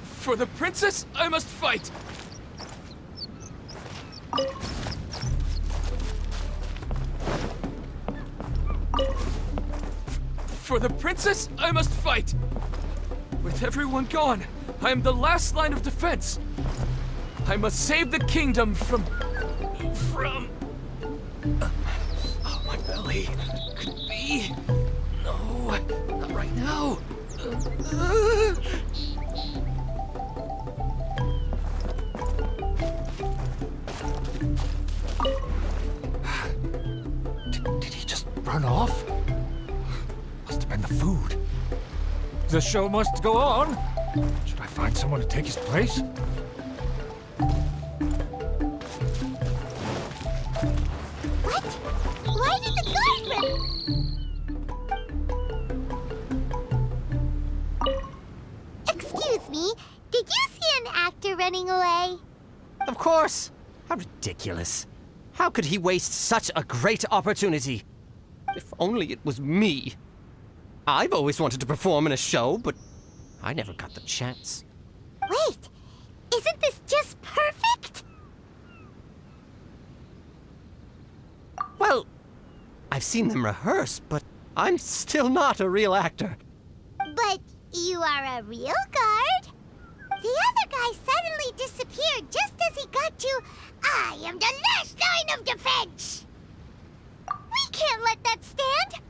For the princess, I must fight! For the princess, I must fight! With everyone gone, I am the last line of defense. I must save the kingdom from... Oh, my belly. Could be... No, not right now. Did he just run off? Must have been the food. The show must go on. Should I find someone to take his place? What? Why did the guard run? Excuse me, did you see an actor running away? Of course! How ridiculous. How could he waste such a great opportunity? If only it was me. I've always wanted to perform in a show, but I never got the chance. Wait, isn't this just perfect? Well, I've seen them rehearse, but I'm still not a real actor. But you are a real guard? The other guy suddenly disappeared just as he got to, I am the last line of defense! We can't let that stand!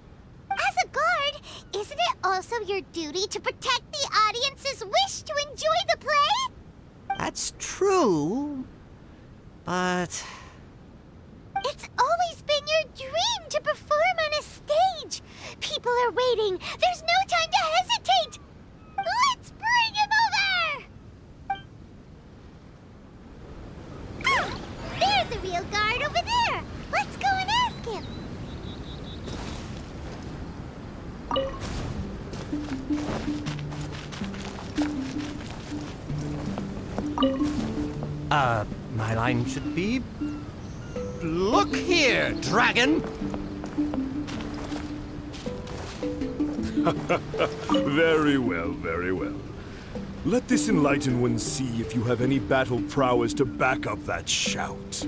As a guard, isn't it also your duty to protect the audience's wish to enjoy the play? That's true, but... It's always been your dream to perform on a stage! People are waiting! There's no time to hesitate! Let's bring him over! Ah! There's a real guard over there! Let's go and ask him! My line should be... Look here, dragon! Very well, very well. Let this enlightened one see if you have any battle prowess to back up that shout.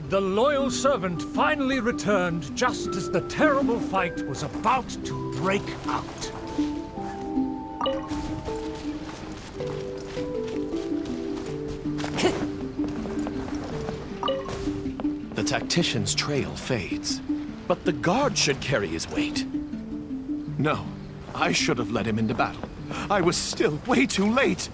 The loyal servant finally returned just as the terrible fight was about to break out. The tactician's trail fades, but the guard should carry his weight. No, I should have led him into battle. I was still way too late.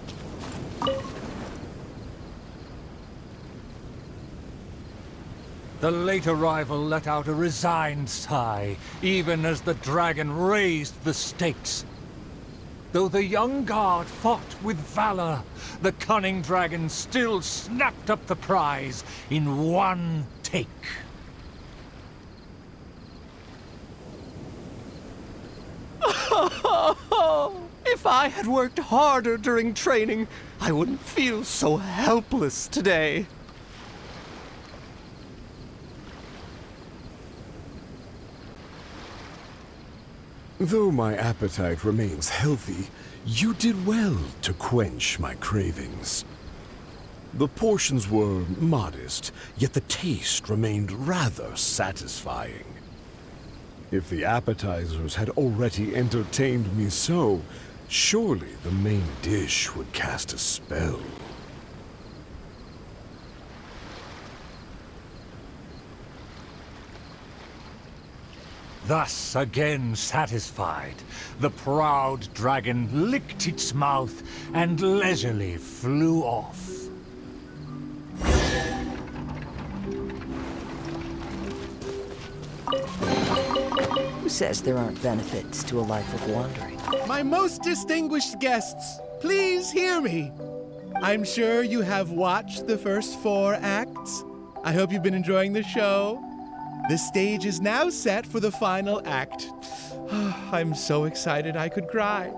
The late arrival let out a resigned sigh, even as the dragon raised the stakes. Though the young guard fought with valor, the cunning dragon still snapped up the prize in one take. If I had worked harder during training, I wouldn't feel so helpless today. Though my appetite remains healthy, you did well to quench my cravings. The portions were modest, yet the taste remained rather satisfying. If the appetizers had already entertained me so, surely the main dish would cast a spell. Thus, again satisfied, the proud dragon licked its mouth and leisurely flew off. Who says there aren't benefits to a life of wandering? My most distinguished guests, please hear me. I'm sure you have watched the first 4 acts. I hope you've been enjoying the show. The stage is now set for the final act. I'm so excited I could cry.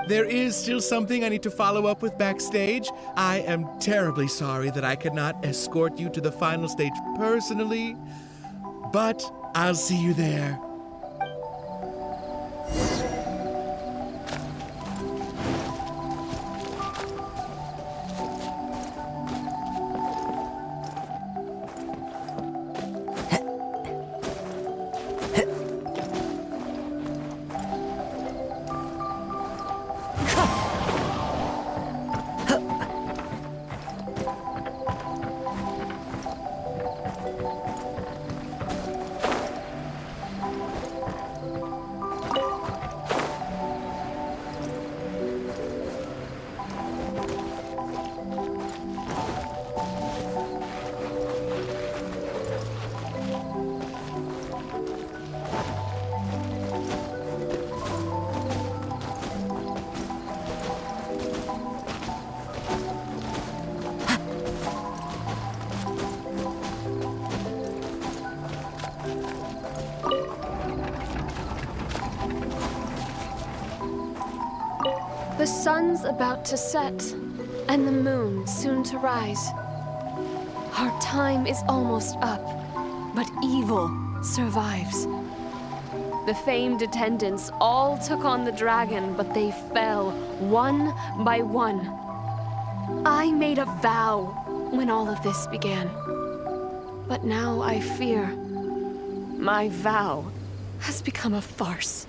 There is still something I need to follow up with backstage. I am terribly sorry that I could not escort you to the final stage personally, but I'll see you there. The sun's about to set, and the moon soon to rise. Our time is almost up, but evil survives. The famed attendants all took on the dragon, but they fell one by one. I made a vow when all of this began, but now I fear my vow has become a farce.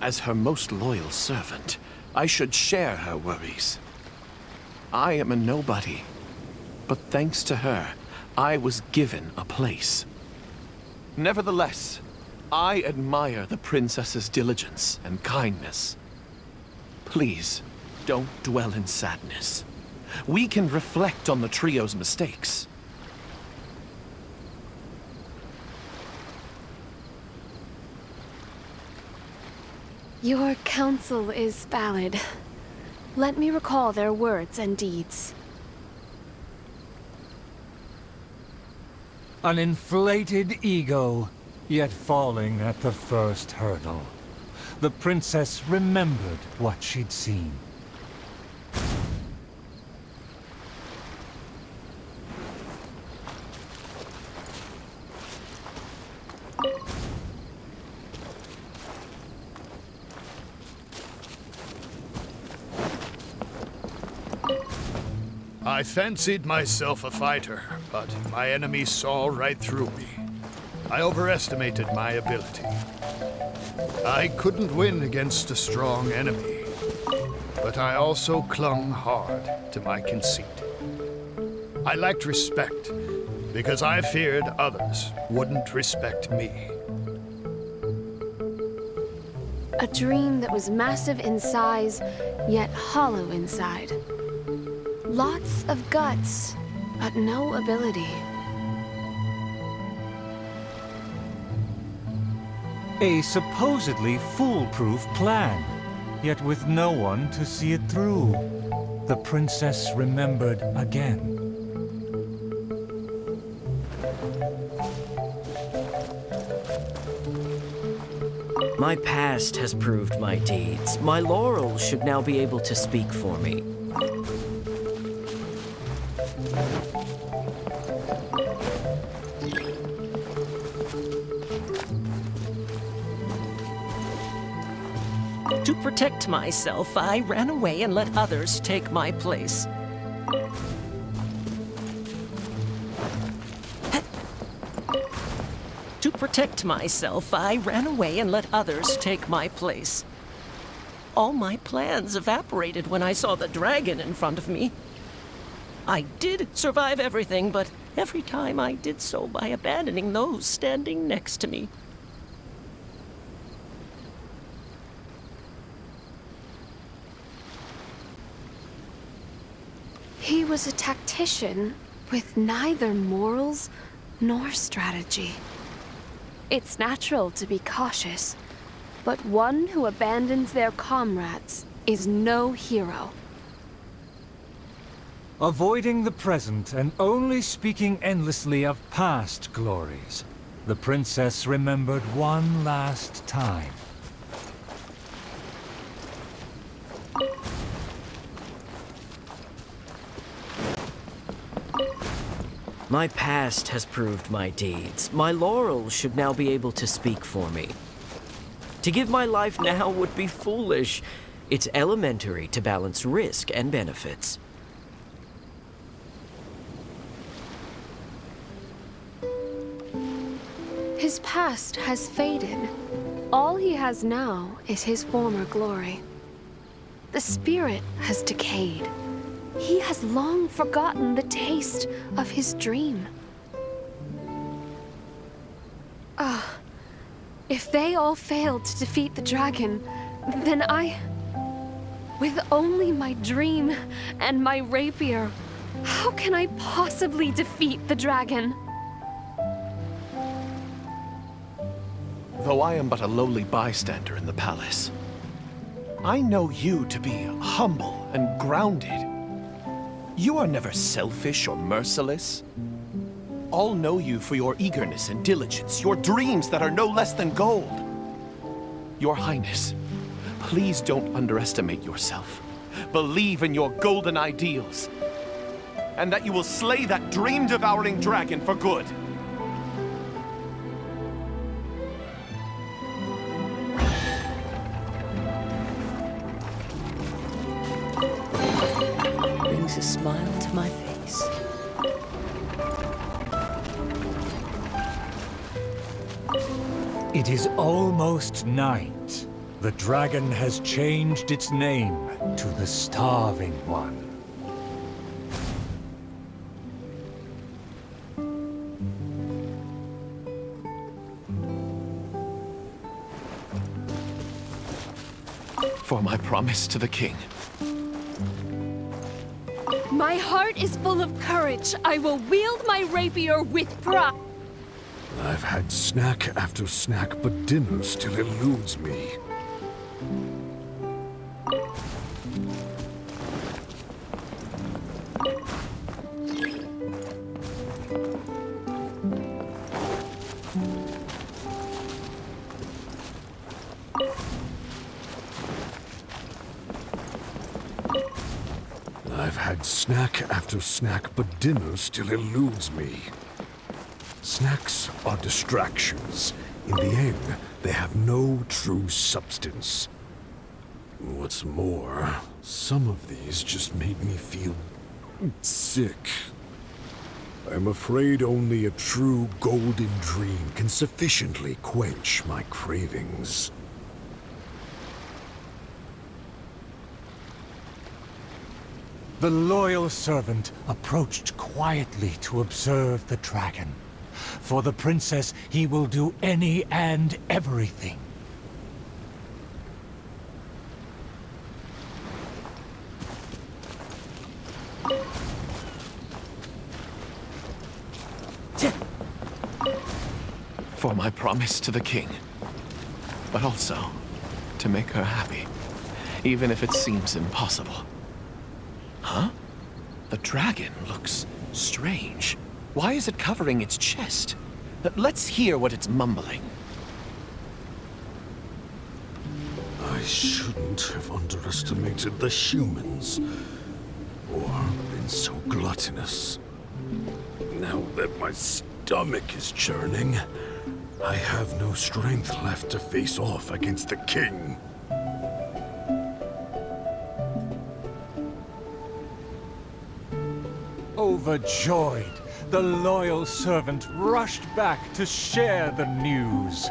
As her most loyal servant, I should share her worries. I am a nobody, but thanks to her, I was given a place. Nevertheless, I admire the princess's diligence and kindness. Please, don't dwell in sadness. We can reflect on the trio's mistakes. Your counsel is valid. Let me recall their words and deeds. An inflated ego, yet falling at the first hurdle. the princess remembered what she'd seen. I fancied myself a fighter, but my enemy saw right through me. I overestimated my ability. I couldn't win against a strong enemy, but I also clung hard to my conceit. I lacked respect because I feared others wouldn't respect me. A dream that was massive in size, yet hollow inside. Lots of guts, but no ability. A supposedly foolproof plan, yet with no one to see it through. The princess remembered again. My past has proved my deeds. My laurels should now be able to speak for me. To protect myself, I ran away and let others take my place. To protect myself, I ran away and let others take my place. All my plans evaporated when I saw the dragon in front of me. I did survive everything, but every time I did so by abandoning those standing next to me. He was a tactician with neither morals nor strategy. It's natural to be cautious, but one who abandons their comrades is no hero. Avoiding the present and only speaking endlessly of past glories, the princess remembered one last time. My past has proved my deeds. My laurels should now be able to speak for me. To give my life now would be foolish. It's elementary to balance risk and benefits. His past has faded. All he has now is his former glory. The spirit has decayed. He has long forgotten the taste of his dream. Ah, if they all failed to defeat the dragon, then with only my dream and my rapier, how can I possibly defeat the dragon? Though I am but a lowly bystander in the palace, I know you to be humble and grounded. You are never selfish or merciless. All know you for your eagerness and diligence, your dreams that are no less than gold. Your Highness, please don't underestimate yourself. Believe in your golden ideals, and that you will slay that dream-devouring dragon for good. Brings a smile to my face. It is almost night. The dragon has changed its name to the Starving One. For my promise to the king. My heart is full of courage. I will wield my rapier with pride. I've had snack after snack, but dinner still eludes me. I've had snack after snack, but dinner still eludes me. Snacks are distractions. In the end, they have no true substance. What's more, some of these just made me feel sick. I'm afraid only a true golden dream can sufficiently quench my cravings. The loyal servant approached quietly to observe the dragon. For the princess, he will do any and everything. For my promise to the king, but also to make her happy, even if it seems impossible. Huh? The dragon looks strange. Why is it covering its chest? Let's hear what it's mumbling. I shouldn't have underestimated the humans, or been so gluttonous. Now that my stomach is churning, I have no strength left to face off against the king. Overjoyed, the loyal servant rushed back to share the news.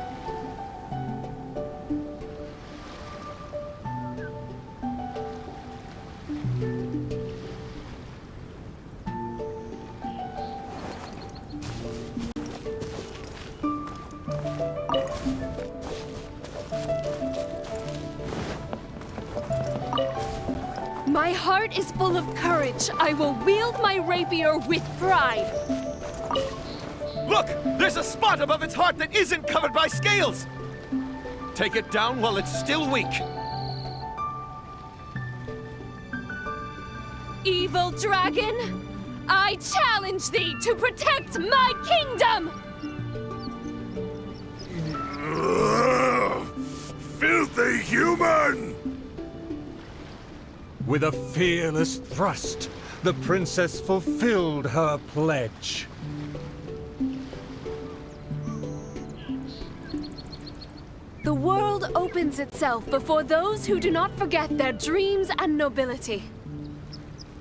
My heart is full of courage. I will wield my rapier with pride. Look! There's a spot above its heart that isn't covered by scales! Take it down while it's still weak. Evil dragon, I challenge thee to protect my kingdom! Filthy human! With a fearless thrust, the princess fulfilled her pledge. The world opens itself before those who do not forget their dreams and nobility.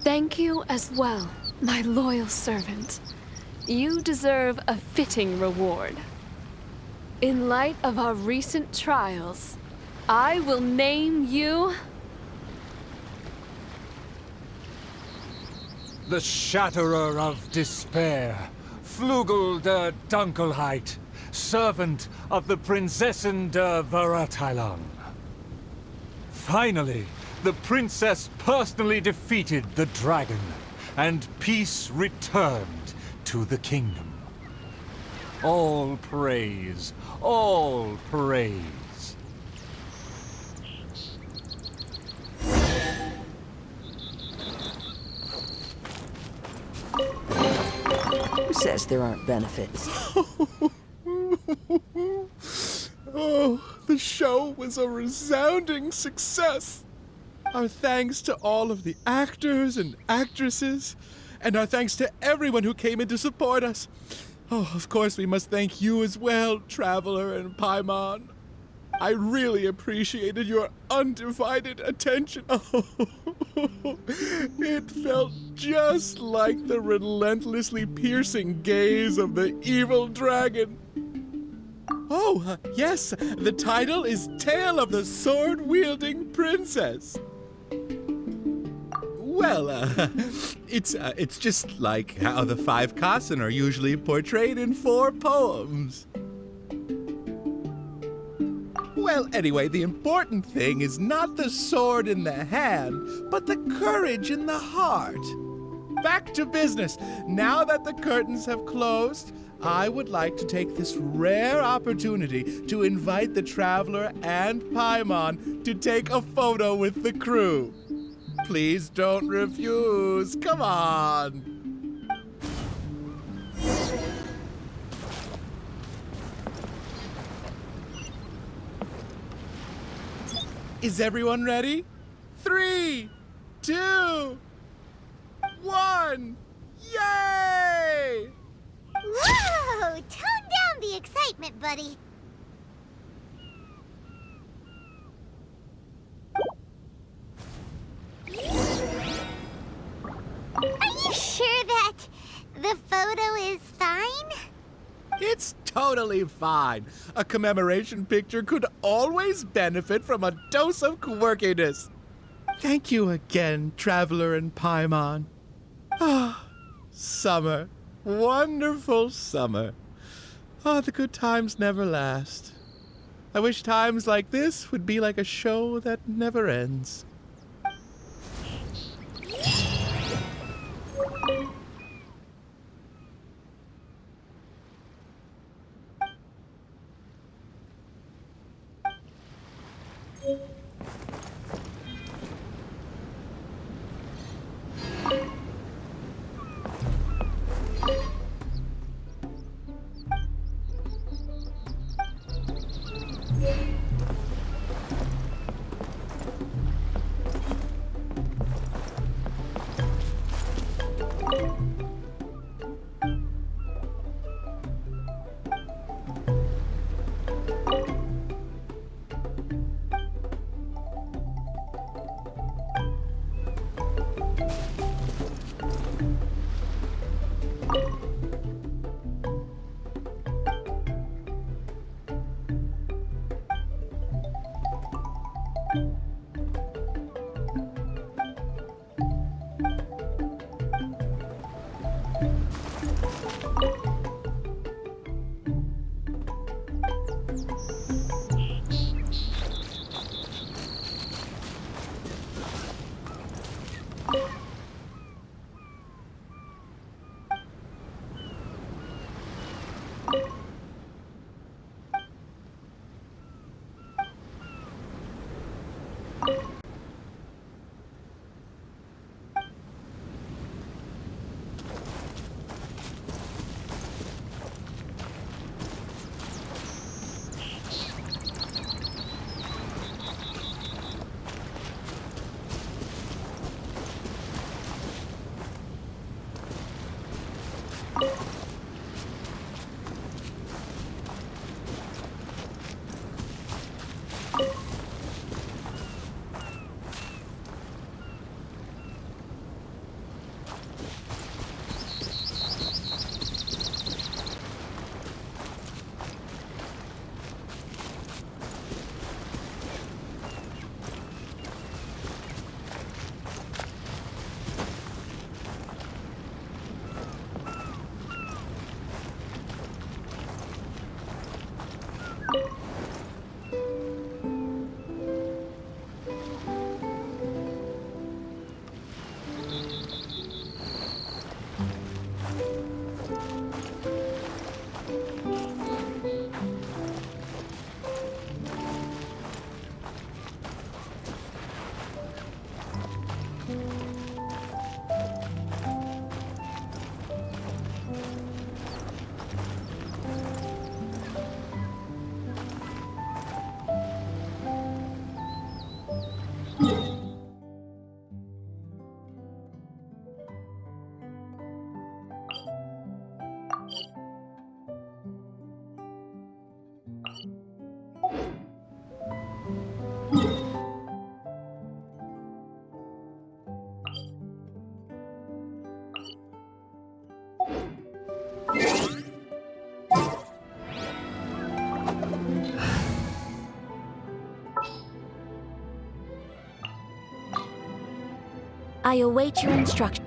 Thank you as well, my loyal servant. You deserve a fitting reward. In light of our recent trials, I will name you... The Shatterer of Despair, Flugel der Dunkelheit, servant of the Prinzessin der Verurteilung. Finally, the princess personally defeated the dragon, and peace returned to the kingdom. All praise, all praise. Who says there aren't benefits? Oh, the show was a resounding success. Our thanks to all of the actors and actresses, and our thanks to everyone who came in to support us. Oh, of course, we must thank you as well, Traveler and Paimon. I really appreciated your undivided attention. Oh, it felt just like the relentlessly piercing gaze of the evil dragon. Oh, yes, the title is Tale of the Sword-Wielding Princess. Well, it's just like how the 5 Kassen are usually portrayed in 4 poems. Well, anyway, the important thing is not the sword in the hand, but the courage in the heart. Back to business. Now that the curtains have closed, I would like to take this rare opportunity to invite the Traveler and Paimon to take a photo with the crew. Please don't refuse. Come on. Is everyone ready? 3, 2, 1. won! Yay! Whoa! Tone down the excitement, buddy. Are you sure that the photo is fine? It's totally fine. A commemoration picture could always benefit from a dose of quirkiness. Thank you again, Traveler and Paimon. Ah, summer. Wonderful summer. Ah, the good times never last. I wish times like this would be like a show that never ends. I await your instruction.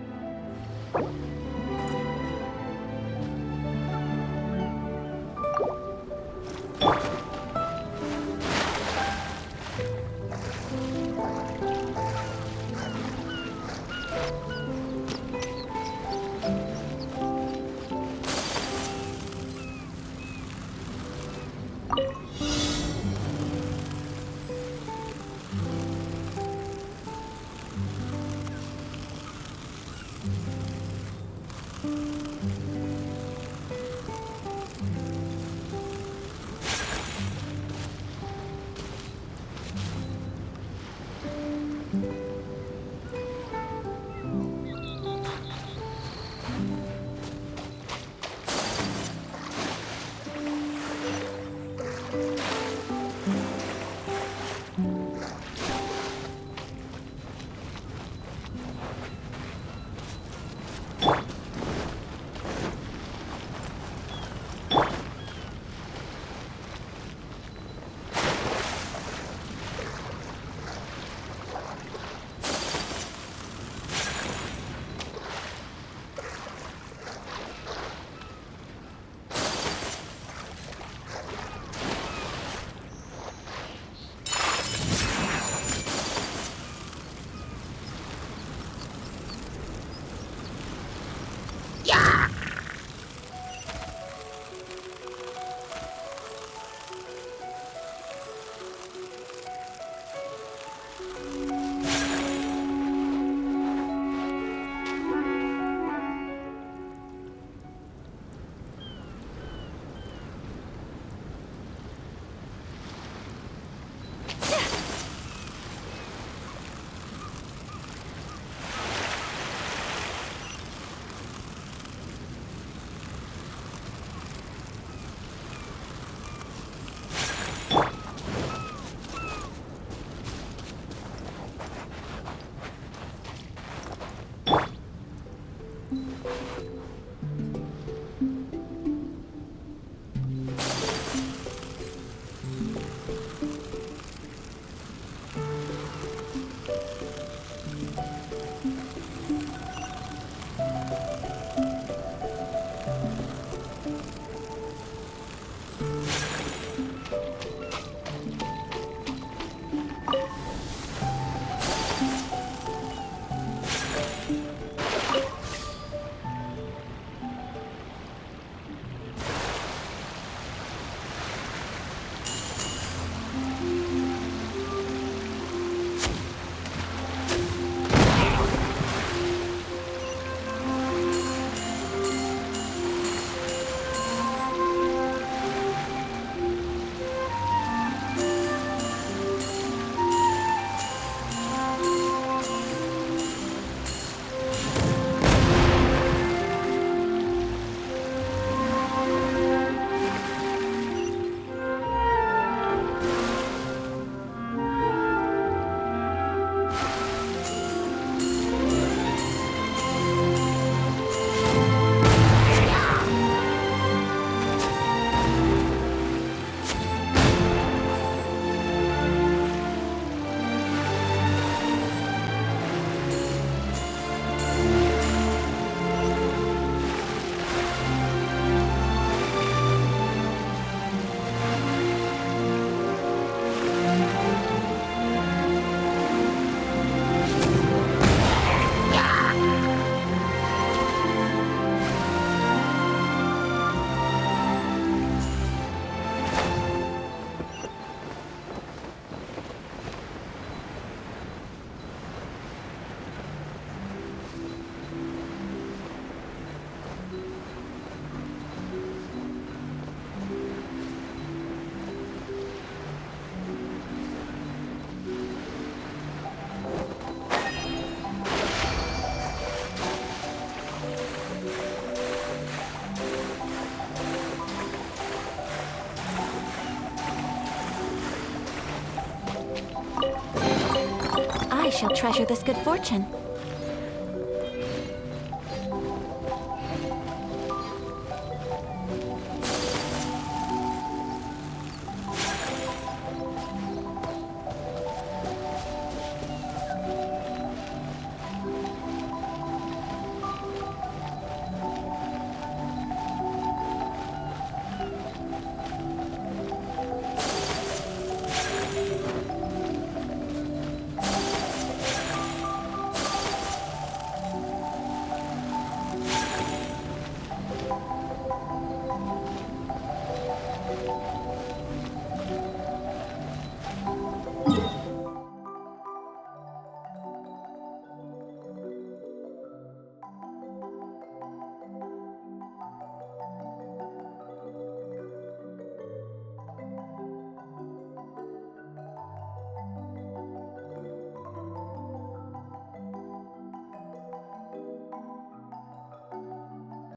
I shall treasure this good fortune.